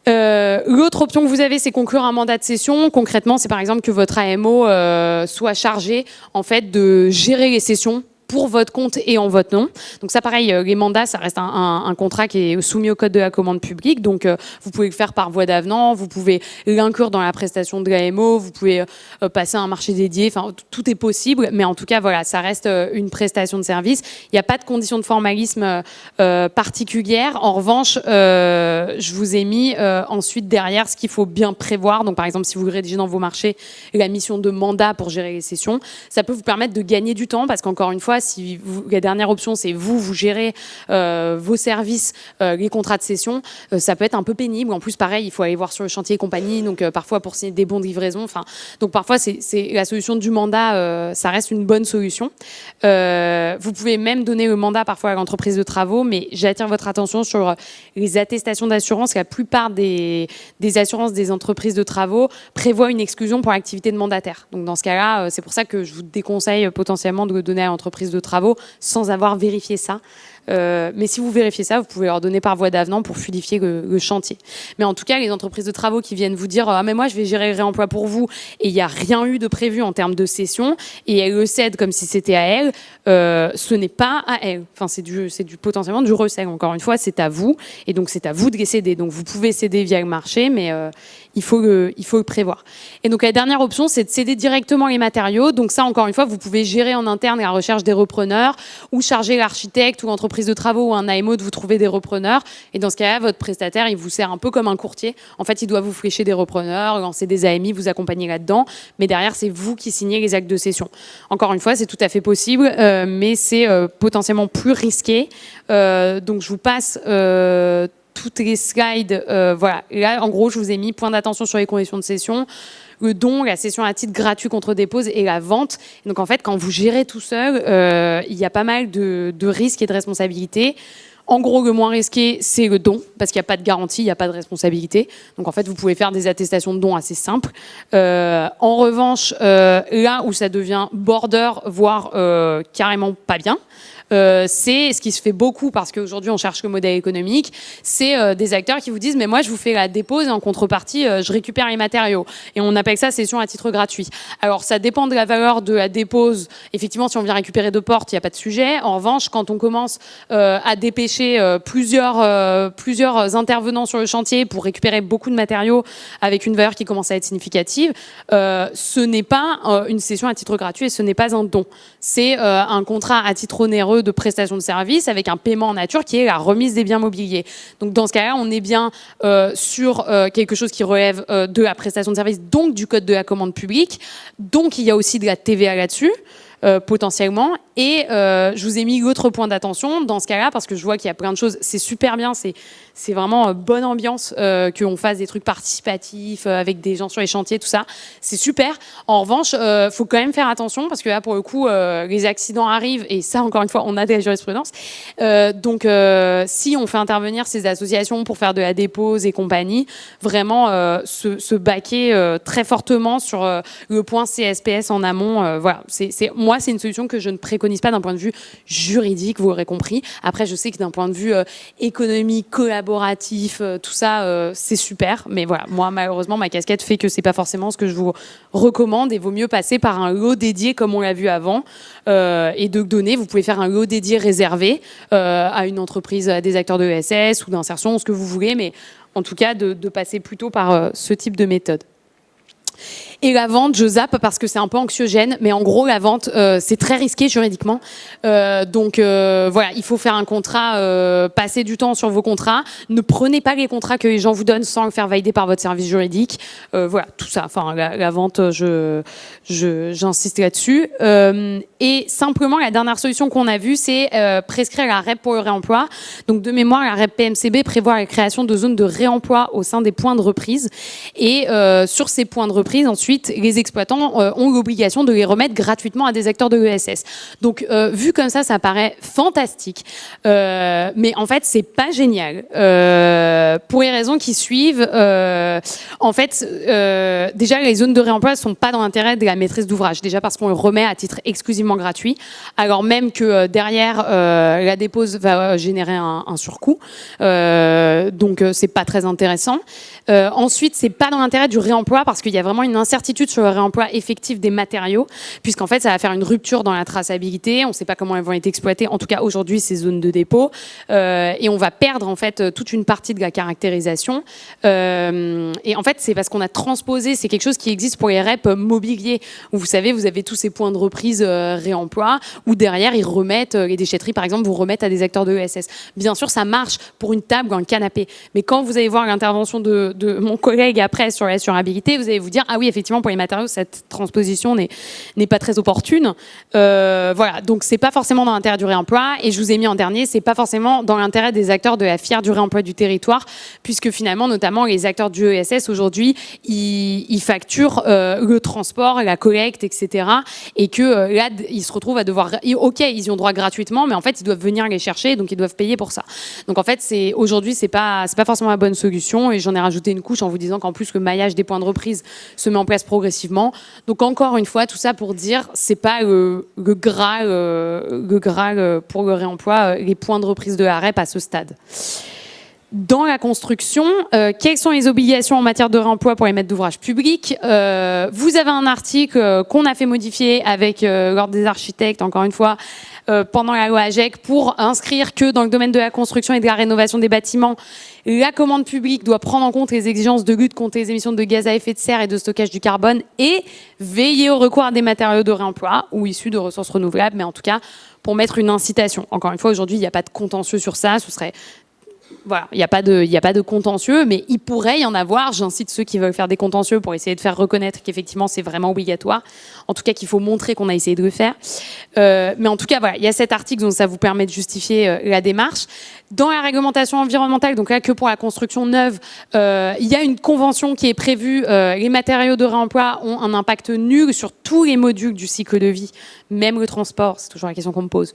L'autre option que vous avez, c'est conclure un mandat de cession. Concrètement, c'est par exemple que votre AMO soit chargé en fait de gérer les cessions pour votre compte et en votre nom. Donc ça, pareil, les mandats, ça reste un contrat qui est soumis au code de la commande publique. Donc vous pouvez le faire par voie d'avenant, vous pouvez l'inclure dans la prestation de l'AMO, vous pouvez passer à un marché dédié. Enfin, tout est possible, mais en tout cas, voilà, ça reste une prestation de service. Il n'y a pas de condition de formalisme particulière. En revanche, je vous ai mis ensuite derrière ce qu'il faut bien prévoir. Donc par exemple, si vous rédigez dans vos marchés la mission de mandat pour gérer les cessions, ça peut vous permettre de gagner du temps parce qu'encore une fois, fois, si la dernière option, c'est vous gérez vos services, les contrats de cession, ça peut être un peu pénible. En plus, pareil, il faut aller voir sur le chantier et compagnie, donc parfois pour signer des bons de livraison. Donc parfois, c'est la solution du mandat, ça reste une bonne solution. Vous pouvez même donner le mandat parfois à l'entreprise de travaux, mais j'attire votre attention sur les attestations d'assurance. La plupart des assurances des entreprises de travaux prévoient une exclusion pour l'activité de mandataire. Donc dans ce cas-là, c'est pour ça que je vous déconseille potentiellement de le donner à l'entreprise de travaux sans avoir vérifié ça. Mais si vous vérifiez ça, vous pouvez leur donner par voie d'avenant pour fluidifier le chantier. Mais en tout cas, les entreprises de travaux qui viennent vous dire « Ah mais moi je vais gérer le réemploi pour vous » et il n'y a rien eu de prévu en termes de cession et elle le cède comme si c'était à elle, ce n'est pas à elle. Enfin, c'est potentiellement du recel. Encore une fois, c'est à vous et donc c'est à vous de les céder. Donc vous pouvez céder via le marché, mais il faut le prévoir. Et donc la dernière option, c'est de céder directement les matériaux. Donc ça, encore une fois, vous pouvez gérer en interne la recherche des repreneurs ou charger l'architecte ou l'entreprise de travaux ou un AMO de vous trouver des repreneurs. Et dans ce cas-là, votre prestataire, il vous sert un peu comme un courtier. En fait, il doit vous flécher des repreneurs, lancer des AMI, vous accompagner là-dedans. Mais derrière, c'est vous qui signez les actes de cession. Encore une fois, c'est tout à fait possible, mais c'est potentiellement plus risqué. Donc je vous passe toutes les slides. Voilà. Et là, en gros, je vous ai mis point d'attention sur les conditions de cession, le don, la cession à titre gratuit contre dépose et la vente. Et donc, en fait, quand vous gérez tout seul, il y a pas mal de risques et de responsabilités. En gros, le moins risqué, c'est le don, parce qu'il n'y a pas de garantie, il n'y a pas de responsabilité. Donc, en fait, vous pouvez faire des attestations de dons assez simples. En revanche, là où ça devient border, voire carrément pas bien, c'est ce qui se fait beaucoup parce qu'aujourd'hui on cherche le modèle économique, c'est des acteurs qui vous disent mais moi je vous fais la dépose et en contrepartie je récupère les matériaux et on appelle ça cession à titre gratuit. Alors ça dépend de la valeur de la dépose. Effectivement, si on vient récupérer de portes, il n'y a pas de sujet. En revanche, quand on commence à dépêcher plusieurs intervenants sur le chantier pour récupérer beaucoup de matériaux avec une valeur qui commence à être significative, ce n'est pas une cession à titre gratuit et ce n'est pas un don. C'est un contrat à titre onéreux de prestation de service avec un paiement en nature qui est la remise des biens mobiliers. Donc dans ce cas-là, on est bien sur quelque chose qui relève de la prestation de service, donc du code de la commande publique. Donc il y a aussi de la TVA là-dessus. Potentiellement. Et je vous ai mis l'autre point d'attention dans ce cas-là, parce que je vois qu'il y a plein de choses. C'est super bien, c'est vraiment bonne ambiance qu'on fasse des trucs participatifs avec des gens sur les chantiers, tout ça. C'est super. En revanche, faut quand même faire attention, parce que là, pour le coup, les accidents arrivent, et ça, encore une fois, on a de la jurisprudence. Donc, si on fait intervenir ces associations pour faire de la dépose et compagnie, vraiment se baquer très fortement sur le point CSPS en amont. Voilà, moi, c'est une solution que je ne préconise pas d'un point de vue juridique, vous l'aurez compris. Après, je sais que d'un point de vue économique, collaboratif, tout ça, c'est super. Mais voilà, moi, malheureusement, ma casquette fait que c'est pas forcément ce que je vous recommande. Et vaut mieux passer par un lot dédié, comme on l'a vu avant, et de donner. Vous pouvez faire un lot dédié réservé à une entreprise, à des acteurs de ESS ou d'insertion, ce que vous voulez. Mais en tout cas, de passer plutôt par ce type de méthode. Et la vente, je zappe parce que c'est un peu anxiogène, mais en gros, la vente, c'est très risqué juridiquement. Donc voilà, il faut faire un contrat, passer du temps sur vos contrats. Ne prenez pas les contrats que les gens vous donnent sans le faire valider par votre service juridique. Voilà, tout ça. Enfin, la vente, j'insiste là-dessus. Et simplement, la dernière solution qu'on a vue, c'est prescrire la REP pour le réemploi. Donc de mémoire, la REP PMCB prévoit la création de zones de réemploi au sein des points de reprise. Et sur ces points de reprise, ensuite, les exploitants ont l'obligation de les remettre gratuitement à des acteurs de l'ESS. Donc, vu comme ça paraît fantastique. Mais en fait, c'est pas génial. Pour les raisons qui suivent, en fait, déjà, les zones de réemploi ne sont pas dans l'intérêt de la maîtrise d'ouvrage. Déjà parce qu'on le remet à titre exclusivement gratuit, alors même que derrière, la dépose va générer un surcoût. Donc, c'est pas très intéressant. Ensuite, c'est pas dans l'intérêt du réemploi parce qu'il y a vraiment une incertitude sur le réemploi effectif des matériaux, puisqu'en fait, ça va faire une rupture dans la traçabilité. On ne sait pas comment elles vont être exploitées. En tout cas, aujourd'hui, ces zones de dépôt. Et on va perdre, en fait, toute une partie de la caractérisation. Et en fait, c'est parce qu'on a transposé, c'est quelque chose qui existe pour les REP mobiliers. Où vous savez, vous avez tous ces points de reprise réemploi, où derrière, ils remettent, les déchetteries, par exemple, vous remettent à des acteurs de ESS. Bien sûr, ça marche pour une table ou un canapé. Mais quand vous allez voir l'intervention de mon collègue après sur l'assurabilité, vous allez vous dire, ah oui, effectivement, effectivement, pour les matériaux, cette transposition n'est pas très opportune. Voilà, donc c'est pas forcément dans l'intérêt du réemploi. Et je vous ai mis en dernier, c'est pas forcément dans l'intérêt des acteurs de la filière du réemploi du territoire, puisque finalement, notamment les acteurs du ESS aujourd'hui, ils facturent le transport, la collecte, etc. Et que là, ils se retrouvent à devoir... Ok, ils y ont droit gratuitement, mais en fait, ils doivent venir les chercher, donc ils doivent payer pour ça. Donc en fait, aujourd'hui, c'est pas forcément la bonne solution. Et j'en ai rajouté une couche en vous disant qu'en plus, le maillage des points de reprise se met en place progressivement. Donc encore une fois, tout ça pour dire, c'est pas le Graal pour le réemploi, les points de reprise de la REP à ce stade. Dans la construction, quelles sont les obligations en matière de réemploi pour les maîtres d'ouvrage publics? Vous avez un article qu'on a fait modifier avec l'Ordre des architectes, encore une fois, pendant la loi AGEC, pour inscrire que dans le domaine de la construction et de la rénovation des bâtiments, la commande publique doit prendre en compte les exigences de lutte contre les émissions de gaz à effet de serre et de stockage du carbone et veiller au recours à des matériaux de réemploi ou issus de ressources renouvelables, mais en tout cas pour mettre une incitation. Encore une fois, aujourd'hui, il n'y a pas de contentieux sur ça, ce serait... Voilà, il n'y a pas de contentieux, mais il pourrait y en avoir. J'incite ceux qui veulent faire des contentieux pour essayer de faire reconnaître qu'effectivement c'est vraiment obligatoire. En tout cas, qu'il faut montrer qu'on a essayé de le faire. Mais en tout cas, voilà, il y a cet article dont ça vous permet de justifier la démarche. Dans la réglementation environnementale, donc là que pour la construction neuve, il y a une convention qui est prévue. Les matériaux de réemploi ont un impact nul sur tous les modules du cycle de vie, même le transport. C'est toujours la question qu'on me pose.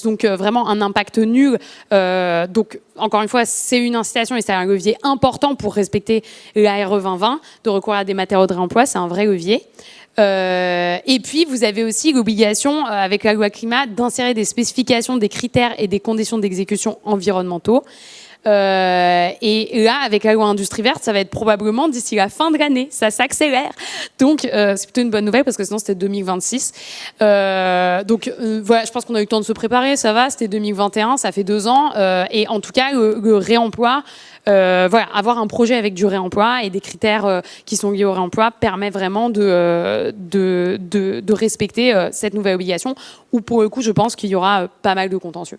Donc vraiment un impact nul. Donc encore une fois, c'est une incitation et c'est un levier important pour respecter la RE 2020 de recourir à des matériaux de réemploi. C'est un vrai levier. Et puis, vous avez aussi l'obligation, avec la loi climat, d'insérer des spécifications, des critères et des conditions d'exécution environnementaux. Et là, avec la loi industrie verte, ça va être probablement d'ici la fin de l'année. Ça s'accélère. Donc, c'est plutôt une bonne nouvelle parce que sinon, c'était 2026. Voilà, je pense qu'on a eu le temps de se préparer. Ça va, c'était 2021, ça fait 2 ans. Et en tout cas, le réemploi, voilà, avoir un projet avec du réemploi et des critères qui sont liés au réemploi permet vraiment de respecter cette nouvelle obligation où, pour le coup, je pense qu'il y aura pas mal de contentieux.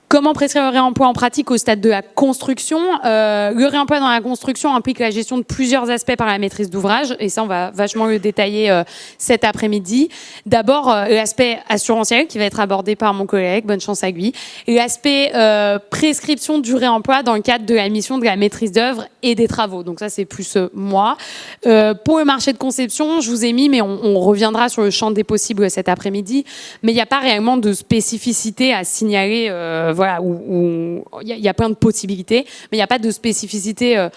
Comment prescrire le réemploi en pratique au stade de la construction? Le réemploi dans la construction implique la gestion de plusieurs aspects par la maîtrise d'ouvrage, et ça, on va vachement le détailler cet après-midi. D'abord, l'aspect assurantiel qui va être abordé par mon collègue, bonne chance à lui. L'aspect prescription du réemploi dans le cadre de la mission de la maîtrise d'œuvre et des travaux. Donc ça, c'est plus moi. Pour le marché de conception, je vous ai mis, mais on reviendra sur le champ des possibles cet après-midi, mais il n'y a pas réellement de spécificité à signaler. Voilà, où il y a plein de possibilités, mais il n'y a pas de spécificité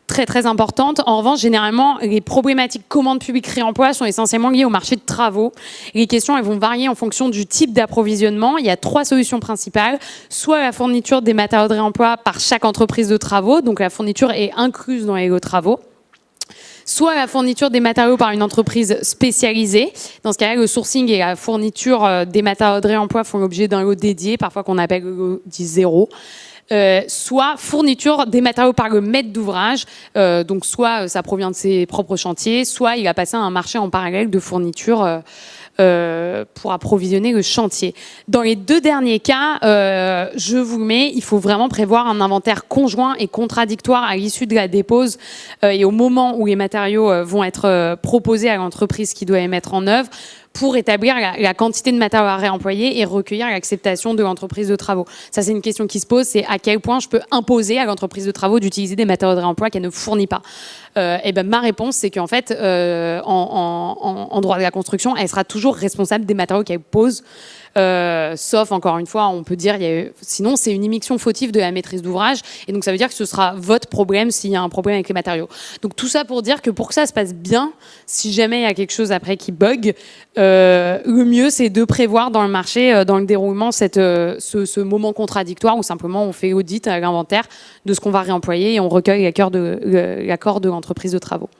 très très importante. En revanche, généralement, les problématiques commande publique réemploi sont essentiellement liées au marché de travaux. Les questions, elles vont varier en fonction du type d'approvisionnement. Il y a 3 solutions principales. Soit la fourniture des matériaux de réemploi par chaque entreprise de travaux, donc la fourniture est incluse dans les lots de travaux. Soit la fourniture des matériaux par une entreprise spécialisée. Dans ce cas-là, le sourcing et la fourniture des matériaux de réemploi font l'objet d'un lot dédié, parfois qu'on appelle le lot dit zéro. Soit fourniture des matériaux par le maître d'ouvrage, donc soit ça provient de ses propres chantiers, soit il a passé à un marché en parallèle de fourniture pour approvisionner le chantier. Dans les 2 derniers cas, je vous le mets, il faut vraiment prévoir un inventaire conjoint et contradictoire à l'issue de la dépose et au moment où les matériaux vont être proposés à l'entreprise qui doit les mettre en œuvre, pour établir la quantité de matériaux à réemployer et recueillir l'acceptation de l'entreprise de travaux. Ça, c'est une question qui se pose, c'est à quel point je peux imposer à l'entreprise de travaux d'utiliser des matériaux de réemploi qu'elle ne fournit pas. Et ben, ma réponse, c'est qu'en fait, en droit de la construction, elle sera toujours responsable des matériaux qu'elle pose. Sauf, encore une fois, on peut dire, sinon c'est une immixtion fautive de la maîtrise d'ouvrage, et donc ça veut dire que ce sera votre problème s'il y a un problème avec les matériaux. Donc tout ça pour dire que pour que ça se passe bien, si jamais il y a quelque chose après qui bug, le mieux c'est de prévoir dans le marché, dans le déroulement, ce moment contradictoire où simplement on fait audit à l'inventaire de ce qu'on va réemployer et on recueille l'accord de l'entreprise de travaux.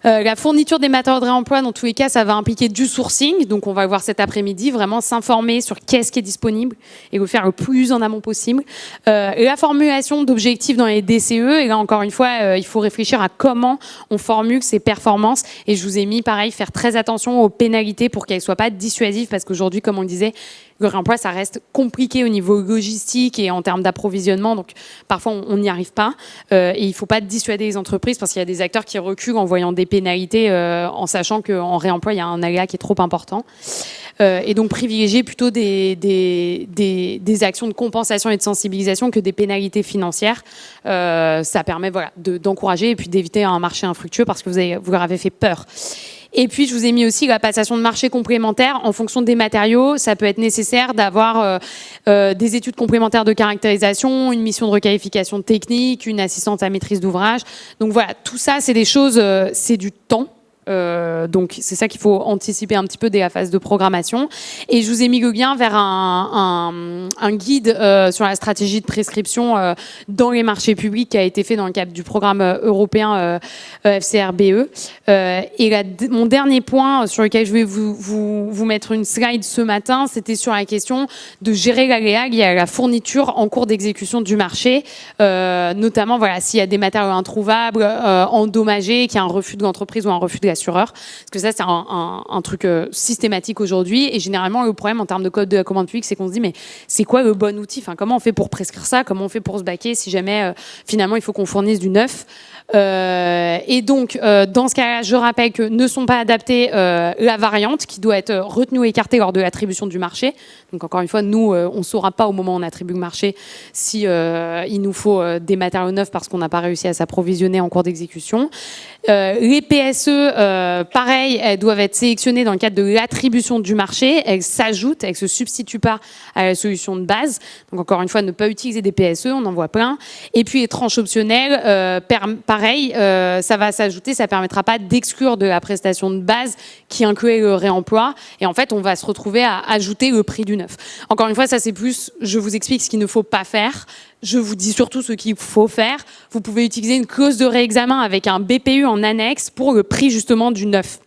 La fourniture des matériaux de réemploi, dans tous les cas, ça va impliquer du sourcing. Donc, on va voir cet après-midi, vraiment s'informer sur qu'est-ce qui est disponible et le faire le plus en amont possible. La formulation d'objectifs dans les DCE. Et là, encore une fois, il faut réfléchir à comment on formule ces performances. Et je vous ai mis, pareil, faire très attention aux pénalités pour qu'elles ne soient pas dissuasives. Parce qu'aujourd'hui, comme on le disait, Le réemploi, ça reste compliqué au niveau logistique et en termes d'approvisionnement, donc parfois on n'y arrive pas. Et il ne faut pas dissuader les entreprises parce qu'il y a des acteurs qui reculent en voyant des pénalités, en sachant qu'en réemploi, il y a un aléa qui est trop important. Et donc privilégier plutôt des actions de compensation et de sensibilisation que des pénalités financières. Ça permet d'encourager et puis d'éviter un marché infructueux parce que vous leur avez fait peur. Et puis, je vous ai mis aussi la passation de marché complémentaire en fonction des matériaux. Ça peut être nécessaire d'avoir des études complémentaires de caractérisation, une mission de requalification technique, une assistance à maîtrise d'ouvrage. Donc voilà, tout ça, c'est des choses, c'est du temps. Donc c'est ça qu'il faut anticiper un petit peu dès la phase de programmation. Et je vous ai mis le lien vers un guide sur la stratégie de prescription dans les marchés publics qui a été fait dans le cadre du programme européen FCRBE. Et mon dernier point sur lequel je vais vous mettre une slide ce matin, c'était sur la question de gérer l'aléa lié à la fourniture en cours d'exécution du marché, notamment s'il y a des matériaux introuvables, endommagés, qu'il y a un refus de l'entreprise ou un refus de l'assureur. Parce que ça, c'est un truc systématique aujourd'hui. Et généralement, le problème en termes de code de la commande publique, c'est qu'on se dit, mais c'est quoi le bon outil ? Comment on fait pour prescrire ça ? Comment on fait pour se baquer si jamais, finalement, il faut qu'on fournisse du neuf ? Et donc, dans ce cas-là, je rappelle que ne sont pas adaptées la variante qui doit être retenue ou écartée lors de l'attribution du marché. Donc, encore une fois, nous, on ne saura pas au moment où on attribue le marché si il nous faut des matériaux neufs parce qu'on n'a pas réussi à s'approvisionner en cours d'exécution. Les PSE, pareil, elles doivent être sélectionnées dans le cadre de l'attribution du marché. Elles s'ajoutent, elles ne se substituent pas à la solution de base. Donc, encore une fois, ne pas utiliser des PSE, on en voit plein. Et puis, les tranches optionnelles, pareil, ça va s'ajouter, ça ne permettra pas d'exclure de la prestation de base qui incluait le réemploi. Et en fait, on va se retrouver à ajouter le prix du neuf. Encore une fois, ça c'est plus, je vous explique ce qu'il ne faut pas faire. Je vous dis surtout ce qu'il faut faire. Vous pouvez utiliser une clause de réexamen avec un BPU en annexe pour le prix justement du neuf.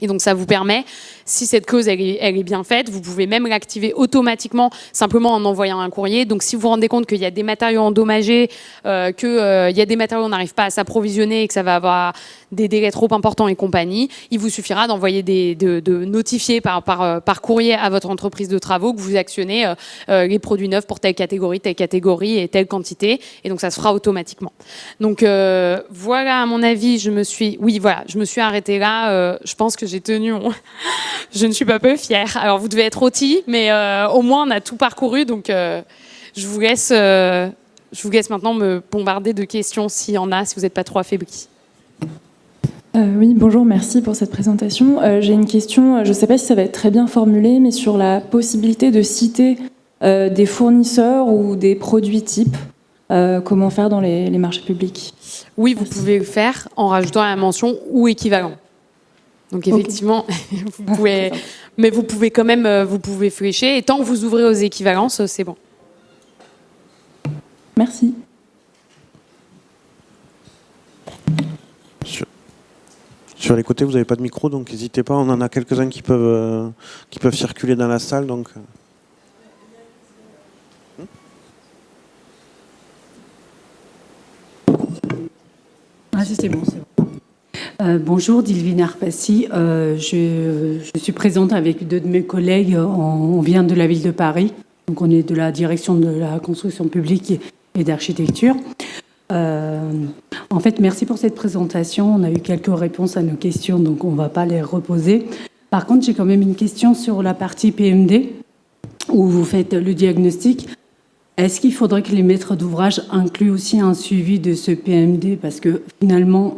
Et donc ça vous permet, si cette clause elle est bien faite, vous pouvez même l'activer automatiquement simplement en envoyant un courrier. Donc si vous vous rendez compte qu'il y a des matériaux endommagés, qu'il y a des matériaux où on n'arrive pas à s'approvisionner et que ça va avoir des délais trop importants et compagnie, il vous suffira d'envoyer de notifier par courrier à votre entreprise de travaux que vous actionnez les produits neufs pour telle catégorie et telle quantité. Et donc ça se fera automatiquement. Donc voilà, à mon avis, je me suis arrêtée là. Je pense que j'ai tenu. Je ne suis pas peu fière. Alors vous devez être rôtis, mais au moins on a tout parcouru. Donc je vous laisse maintenant me bombarder de questions s'il y en a, si vous n'êtes pas trop affaiblis. Oui, bonjour, merci pour cette présentation. J'ai une question, je ne sais pas si ça va être très bien formulé, mais sur la possibilité de citer des fournisseurs ou des produits types. Comment faire dans les marchés publics ? Oui, vous pouvez le faire en rajoutant la mention ou équivalent. Donc effectivement, okay. Vous pouvez, mais vous pouvez quand même, vous pouvez flécher. Et tant que vous ouvrez aux équivalences, c'est bon. Merci. Sur les côtés, vous n'avez pas de micro, donc n'hésitez pas. On en a quelques-uns qui peuvent circuler dans la salle. Donc. Ah, c'est bon, c'est bon. Bonjour, Dilvine Arpassi. Je suis présente avec deux de mes collègues. On vient de la ville de Paris. Donc, on est de la direction de la construction publique et d'architecture. En fait, merci pour cette présentation. On a eu quelques réponses à nos questions, donc on ne va pas les reposer. Par contre, j'ai quand même une question sur la partie PMD, où vous faites le diagnostic. Est-ce qu'il faudrait que les maîtres d'ouvrage incluent aussi un suivi de ce PMD ? Parce que finalement,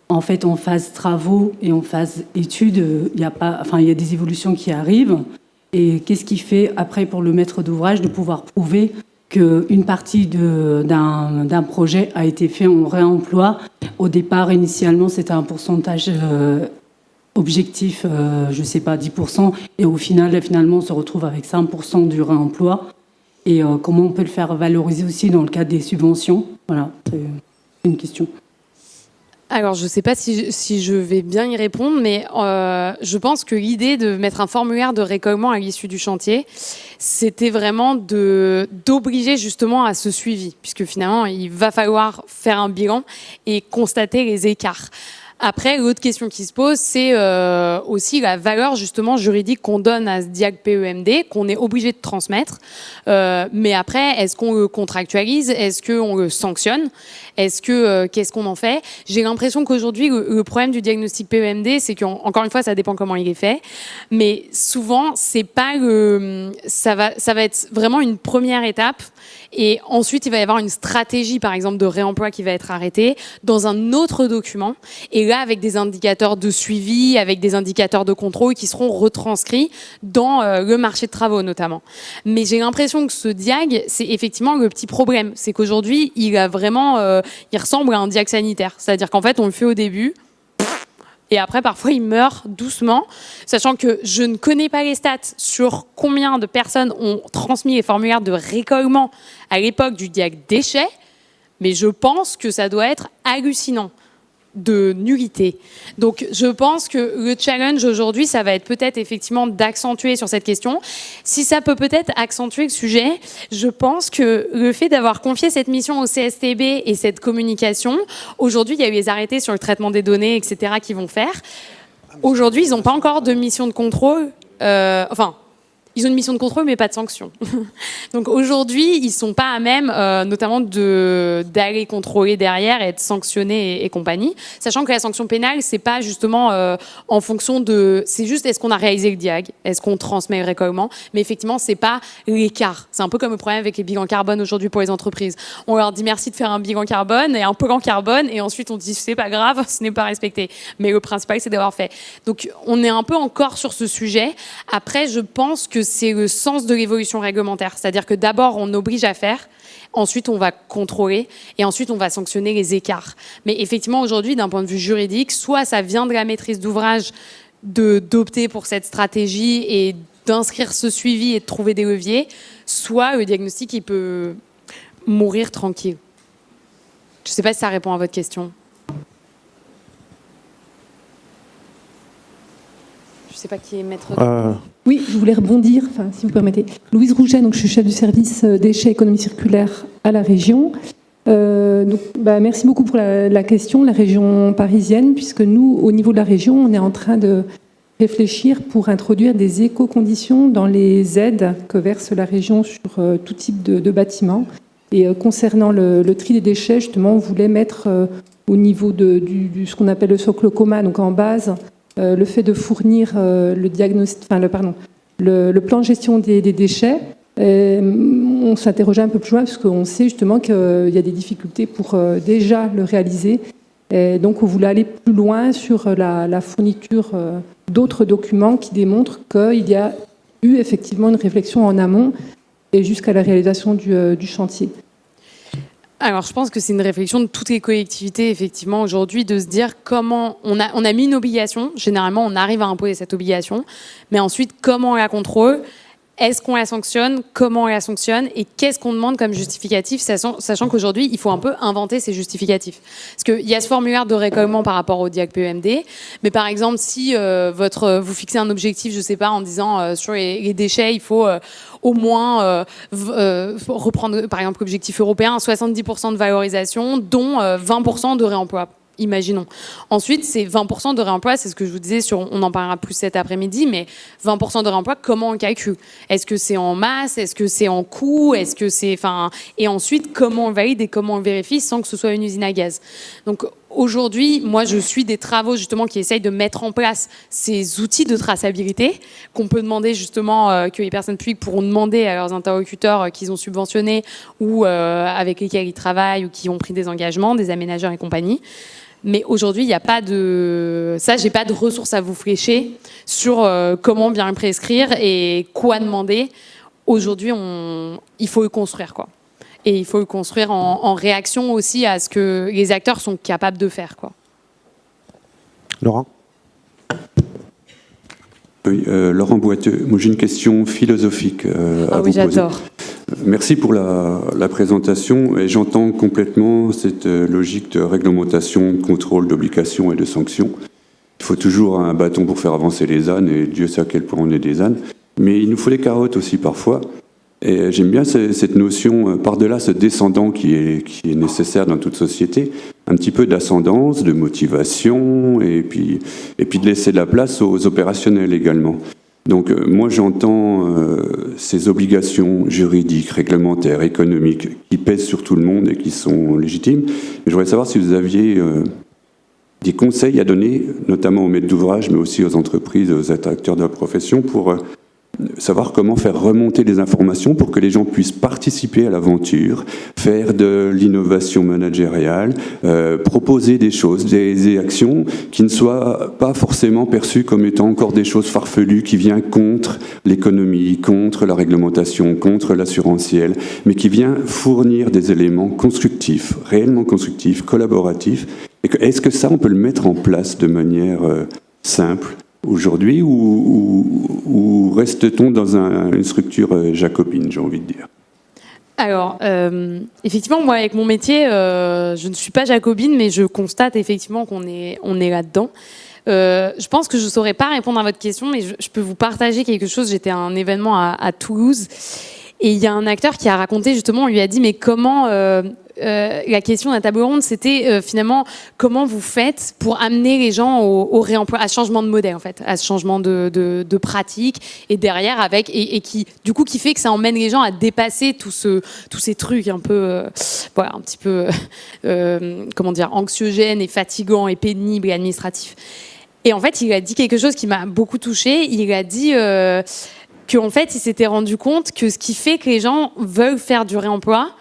en fait, en phase travaux et en phase études, il y a des évolutions qui arrivent. Et qu'est-ce qui fait après pour le maître d'ouvrage de pouvoir prouver qu'une partie d'un projet a été fait en réemploi. Au départ, initialement, c'était un pourcentage objectif, je ne sais pas, 10%. Et au final, finalement, on se retrouve avec 5% du réemploi. Et comment on peut le faire valoriser aussi dans le cadre des subventions ? Voilà, c'est une question. Alors, je ne sais pas si je vais bien y répondre, mais je pense que l'idée de mettre un formulaire de récolement à l'issue du chantier, c'était vraiment d'obliger justement à ce suivi, puisque finalement, il va falloir faire un bilan et constater les écarts. Après, l'autre question qui se pose, c'est aussi la valeur justement juridique qu'on donne à ce diag PEMD, qu'on est obligé de transmettre. Mais après, est-ce qu'on le contractualise? Est-ce qu'on le sanctionne? Est-ce que qu'est-ce qu'on en fait? J'ai l'impression qu'aujourd'hui, le problème du diagnostic PEMD, c'est qu'encore une fois, ça dépend comment il est fait. Mais souvent, c'est pas ça va être vraiment une première étape. Et ensuite, il va y avoir une stratégie, par exemple, de réemploi qui va être arrêtée dans un autre document. Et là, avec des indicateurs de suivi, avec des indicateurs de contrôle qui seront retranscrits dans le marché de travaux, notamment. Mais j'ai l'impression que ce diag, c'est effectivement le petit problème. C'est qu'aujourd'hui, il a vraiment, il ressemble à un diag sanitaire. C'est-à-dire qu'en fait, on le fait au début. Et après, parfois, il meurt doucement, sachant que je ne connais pas les stats sur combien de personnes ont transmis les formulaires de récollement à l'époque du diag déchet, mais je pense que ça doit être hallucinant de nullité. Donc, je pense que le challenge aujourd'hui, ça va être peut-être effectivement d'accentuer sur cette question. Si ça peut peut-être accentuer le sujet, je pense que le fait d'avoir confié cette mission au CSTB et cette communication, aujourd'hui, il y a eu les arrêtés sur le traitement des données, etc., qui vont faire. Aujourd'hui, ils n'ont pas encore de mission de contrôle. Ils ont une mission de contrôle, mais pas de sanction. Donc aujourd'hui, ils sont pas à même, notamment d'aller contrôler derrière et de sanctionner et compagnie. Sachant que la sanction pénale, c'est pas justement en fonction de, c'est juste est-ce qu'on a réalisé le diag, est-ce qu'on transmet le récollement. Mais effectivement, c'est pas l'écart. C'est un peu comme le problème avec les bilans carbone aujourd'hui pour les entreprises. On leur dit merci de faire un bilan carbone et un plan carbone, et ensuite on dit c'est pas grave, ce n'est pas respecté. Mais le principal, c'est d'avoir fait. Donc on est un peu encore sur ce sujet. Après, je pense que c'est le sens de l'évolution réglementaire. C'est-à-dire que d'abord, on oblige à faire, ensuite, on va contrôler, et ensuite, on va sanctionner les écarts. Mais effectivement, aujourd'hui, d'un point de vue juridique, soit ça vient de la maîtrise d'ouvrage d'opter pour cette stratégie et d'inscrire ce suivi et de trouver des leviers, soit le diagnostic, il peut mourir tranquille. Je ne sais pas si ça répond à votre question. Je ne sais pas qui est maître. Oui, je voulais rebondir, si vous permettez. Louise Rouget, donc je suis chef du service déchets économie circulaire à la région. Merci beaucoup pour la question, la région parisienne, puisque nous, au niveau de la région, on est en train de réfléchir pour introduire des éco-conditions dans les aides que verse la région sur tout type de bâtiments. Et concernant le tri des déchets, justement, on voulait mettre au niveau de ce qu'on appelle le socle commun, donc en base, le fait de fournir le plan de gestion des déchets. On s'interrogeait un peu plus loin parce qu'on sait justement qu'il y a des difficultés pour déjà le réaliser. Et donc on voulait aller plus loin sur la fourniture d'autres documents qui démontrent qu'il y a eu effectivement une réflexion en amont et jusqu'à la réalisation du chantier. Alors, je pense que c'est une réflexion de toutes les collectivités, effectivement, aujourd'hui, de se dire comment on a mis une obligation. Généralement, on arrive à imposer cette obligation, mais ensuite, comment on la contrôle? Est-ce qu'on la sanctionne? Comment on la sanctionne? Et qu'est-ce qu'on demande comme justificatif, sachant qu'aujourd'hui, il faut un peu inventer ces justificatifs. Parce qu'il y a ce formulaire de récollement par rapport au diag PEMD, mais par exemple, si vous fixez un objectif, je ne sais pas, en disant sur les déchets, il faut au moins reprendre, par exemple, l'objectif européen, 70% de valorisation, dont 20% de réemploi. Imaginons. Ensuite, c'est 20% de réemploi, c'est ce que je vous disais, on en parlera plus cet après-midi, mais 20% de réemploi, comment on calcule? Est-ce que c'est en masse? Est-ce que c'est en coût? Est-ce que c'est, et ensuite, comment on valide et comment on vérifie sans que ce soit une usine à gaz? Donc, aujourd'hui, moi, je suis des travaux justement qui essayent de mettre en place ces outils de traçabilité qu'on peut demander justement, que les personnes publiques pourront demander à leurs interlocuteurs qu'ils ont subventionnés ou avec lesquels ils travaillent ou qui ont pris des engagements, des aménageurs et compagnie. Mais aujourd'hui, il n'y a pas de... Ça, j'ai pas de ressources à vous flécher sur comment bien le prescrire et quoi demander. Aujourd'hui, il faut le construire, quoi. Et il faut le construire en réaction aussi à ce que les acteurs sont capables de faire, quoi. Laurent? Oui, Laurent Boiteux. Moi, j'ai une question philosophique à vous poser. J'adore. Merci pour la présentation. Et j'entends complètement cette logique de réglementation, de contrôle, d'obligation et de sanction. Il faut toujours un bâton pour faire avancer les ânes, et Dieu sait à quel point on est des ânes. Mais il nous faut des carottes aussi parfois. Et j'aime bien cette notion, par-delà ce descendant qui est nécessaire dans toute société, un petit peu d'ascendance, de motivation, et puis de laisser de la place aux opérationnels également. Donc moi j'entends ces obligations juridiques, réglementaires, économiques qui pèsent sur tout le monde et qui sont légitimes. Mais je voudrais savoir si vous aviez des conseils à donner, notamment aux maîtres d'ouvrage, mais aussi aux entreprises, aux acteurs de la profession, pour savoir comment faire remonter les informations pour que les gens puissent participer à l'aventure, faire de l'innovation managériale, proposer des choses, des actions qui ne soient pas forcément perçues comme étant encore des choses farfelues qui viennent contre l'économie, contre la réglementation, contre l'assurantiel, mais qui viennent fournir des éléments constructifs, réellement constructifs, collaboratifs. Est-ce que ça, on peut le mettre en place de manière simple aujourd'hui, ou reste-t-on dans une structure jacobine, j'ai envie de dire? Alors, effectivement, moi, avec mon métier, je ne suis pas jacobine, mais je constate effectivement qu'on est là-dedans. Je pense que je ne saurais pas répondre à votre question, mais je peux vous partager quelque chose. J'étais à un événement à Toulouse, et il y a un acteur qui a raconté, justement, on lui a dit, mais comment... la question de la table ronde, c'était finalement comment vous faites pour amener les gens au réemploi, à ce changement de modèle en fait, à ce changement de pratique, et derrière avec et qui du coup qui fait que ça emmène les gens à dépasser tous ces trucs un peu voilà, un petit peu comment dire, anxiogènes et fatigants et pénibles et administratifs. Et en fait, il a dit quelque chose qui m'a beaucoup touchée. Il a dit qu'en fait, il s'était rendu compte que ce qui fait que les gens veulent faire du réemploi,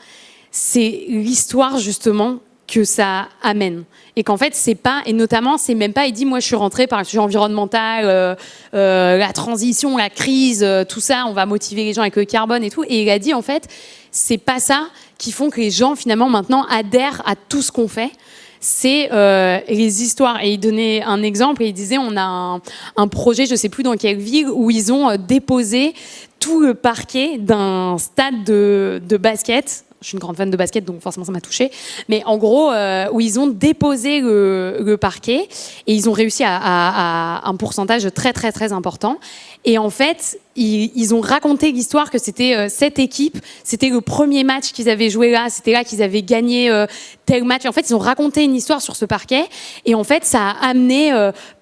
c'est l'histoire justement que ça amène, et qu'en fait c'est pas, et notamment c'est même pas, il dit moi je suis rentré par le sujet environnemental, la transition, la crise, tout ça, on va motiver les gens avec le carbone et tout, et il a dit en fait c'est pas ça qui font que les gens finalement maintenant adhèrent à tout ce qu'on fait, c'est les histoires. Et il donnait un exemple et il disait on a un projet, je sais plus dans quelle ville, où ils ont déposé tout le parquet d'un stade de basket. Je suis une grande fan de basket, donc forcément ça m'a touchée. Mais en gros, où ils ont déposé le parquet, et ils ont réussi à un pourcentage très très très important. Et en fait, ils ont raconté l'histoire que c'était cette équipe, c'était le premier match qu'ils avaient joué là, c'était là qu'ils avaient gagné tel match. Et en fait, ils ont raconté une histoire sur ce parquet, et en fait, ça a amené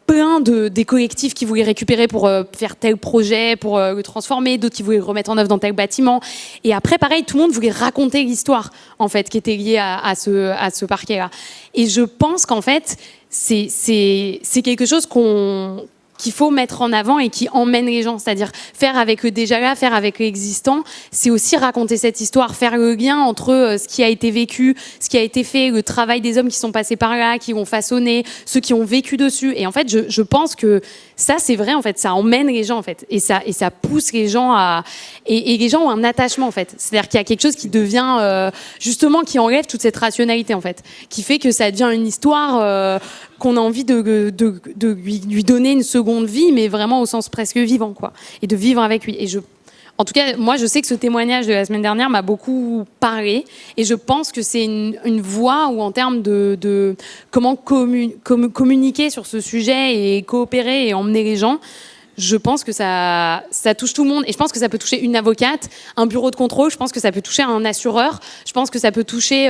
plein des collectifs qui voulaient récupérer pour faire tel projet, pour le transformer, d'autres qui voulaient le remettre en œuvre dans tel bâtiment. Et après, pareil, tout le monde voulait raconter l'histoire, en fait, qui était liée à ce parquet-là. Et je pense qu'en fait, c'est quelque chose qu'il faut mettre en avant et qui emmène les gens, c'est-à-dire faire avec le déjà là, faire avec l'existant, c'est aussi raconter cette histoire, faire le lien entre ce qui a été vécu, ce qui a été fait, le travail des hommes qui sont passés par là, qui l'ont façonné, ceux qui ont vécu dessus. Et en fait, je pense que ça, c'est vrai, en fait, ça emmène les gens, en fait, et ça pousse les gens à... Et les gens ont un attachement, en fait. C'est-à-dire qu'il y a quelque chose qui devient, justement, qui enlève toute cette rationalité, en fait, qui fait que ça devient une histoire... qu'on a envie de lui donner une seconde vie, mais vraiment au sens presque vivant, quoi, et de vivre avec lui. Et en tout cas, moi, je sais que ce témoignage de la semaine dernière m'a beaucoup parlé, et je pense que c'est une voie où, en termes de comment communiquer sur ce sujet et coopérer et emmener les gens, je pense que ça touche tout le monde. Et je pense que ça peut toucher une avocate, un bureau de contrôle, je pense que ça peut toucher un assureur, je pense que ça peut toucher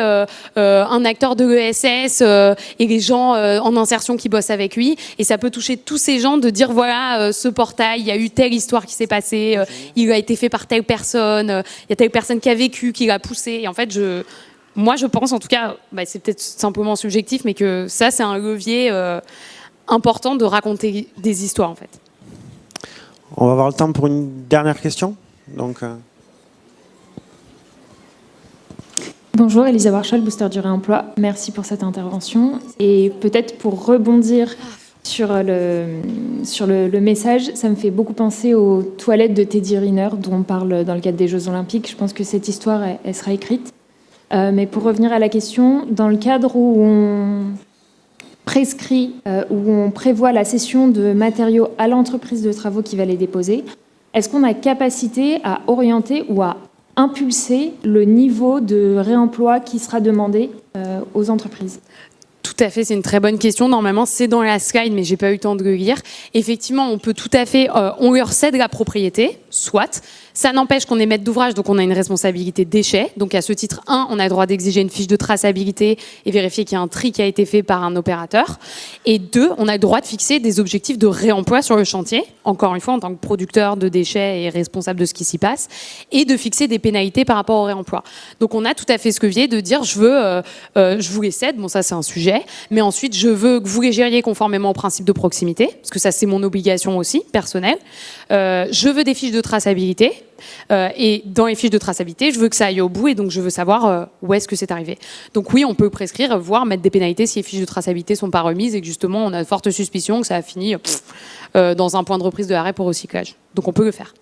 un acteur de l'ESS et les gens en insertion qui bossent avec lui. Et ça peut toucher tous ces gens de dire voilà, ce portail, il y a eu telle histoire qui s'est passée, il a été fait par telle personne, il y a telle personne qui a vécu, qui l'a poussé. Et en fait, moi, je pense, en tout cas, c'est peut-être simplement subjectif, mais que ça, c'est un levier important de raconter des histoires, en fait. On va avoir le temps pour une dernière question. Donc, Bonjour, Elisa Warchal, Booster du Réemploi. Merci pour cette intervention. Et peut-être pour rebondir sur le message, ça me fait beaucoup penser aux toilettes de Teddy Riner dont on parle dans le cadre des Jeux Olympiques. Je pense que cette histoire, elle sera écrite. Mais pour revenir à la question, dans le cadre où on prescrit, où on prévoit la cession de matériaux à l'entreprise de travaux qui va les déposer, est-ce qu'on a capacité à orienter ou à impulser le niveau de réemploi qui sera demandé aux entreprises ? Tout à fait, c'est une très bonne question. Normalement, c'est dans la slide, mais j'ai pas eu le temps de le lire. Effectivement, on peut tout à fait, on leur cède la propriété, Soit. Ça n'empêche qu'on est maître d'ouvrage, donc on a une responsabilité déchets. Donc à ce titre, 1, on a le droit d'exiger une fiche de traçabilité et vérifier qu'il y a un tri qui a été fait par un opérateur. Et 2, on a le droit de fixer des objectifs de réemploi sur le chantier, encore une fois en tant que producteur de déchets et responsable de ce qui s'y passe, et de fixer des pénalités par rapport au réemploi. Donc on a tout à fait ce levier de dire je vous les cède, bon ça c'est un sujet, mais ensuite je veux que vous les gériez conformément au principe de proximité, parce que ça c'est mon obligation aussi personnelle. Je veux des fiches de traçabilité. Et dans les fiches de traçabilité, je veux que ça aille au bout et donc je veux savoir où est-ce que c'est arrivé. Donc oui, on peut prescrire, voire mettre des pénalités si les fiches de traçabilité sont pas remises et que justement on a de fortes suspicions que ça a fini dans un point de reprise de l'arrêt pour recyclage. Donc on peut le faire.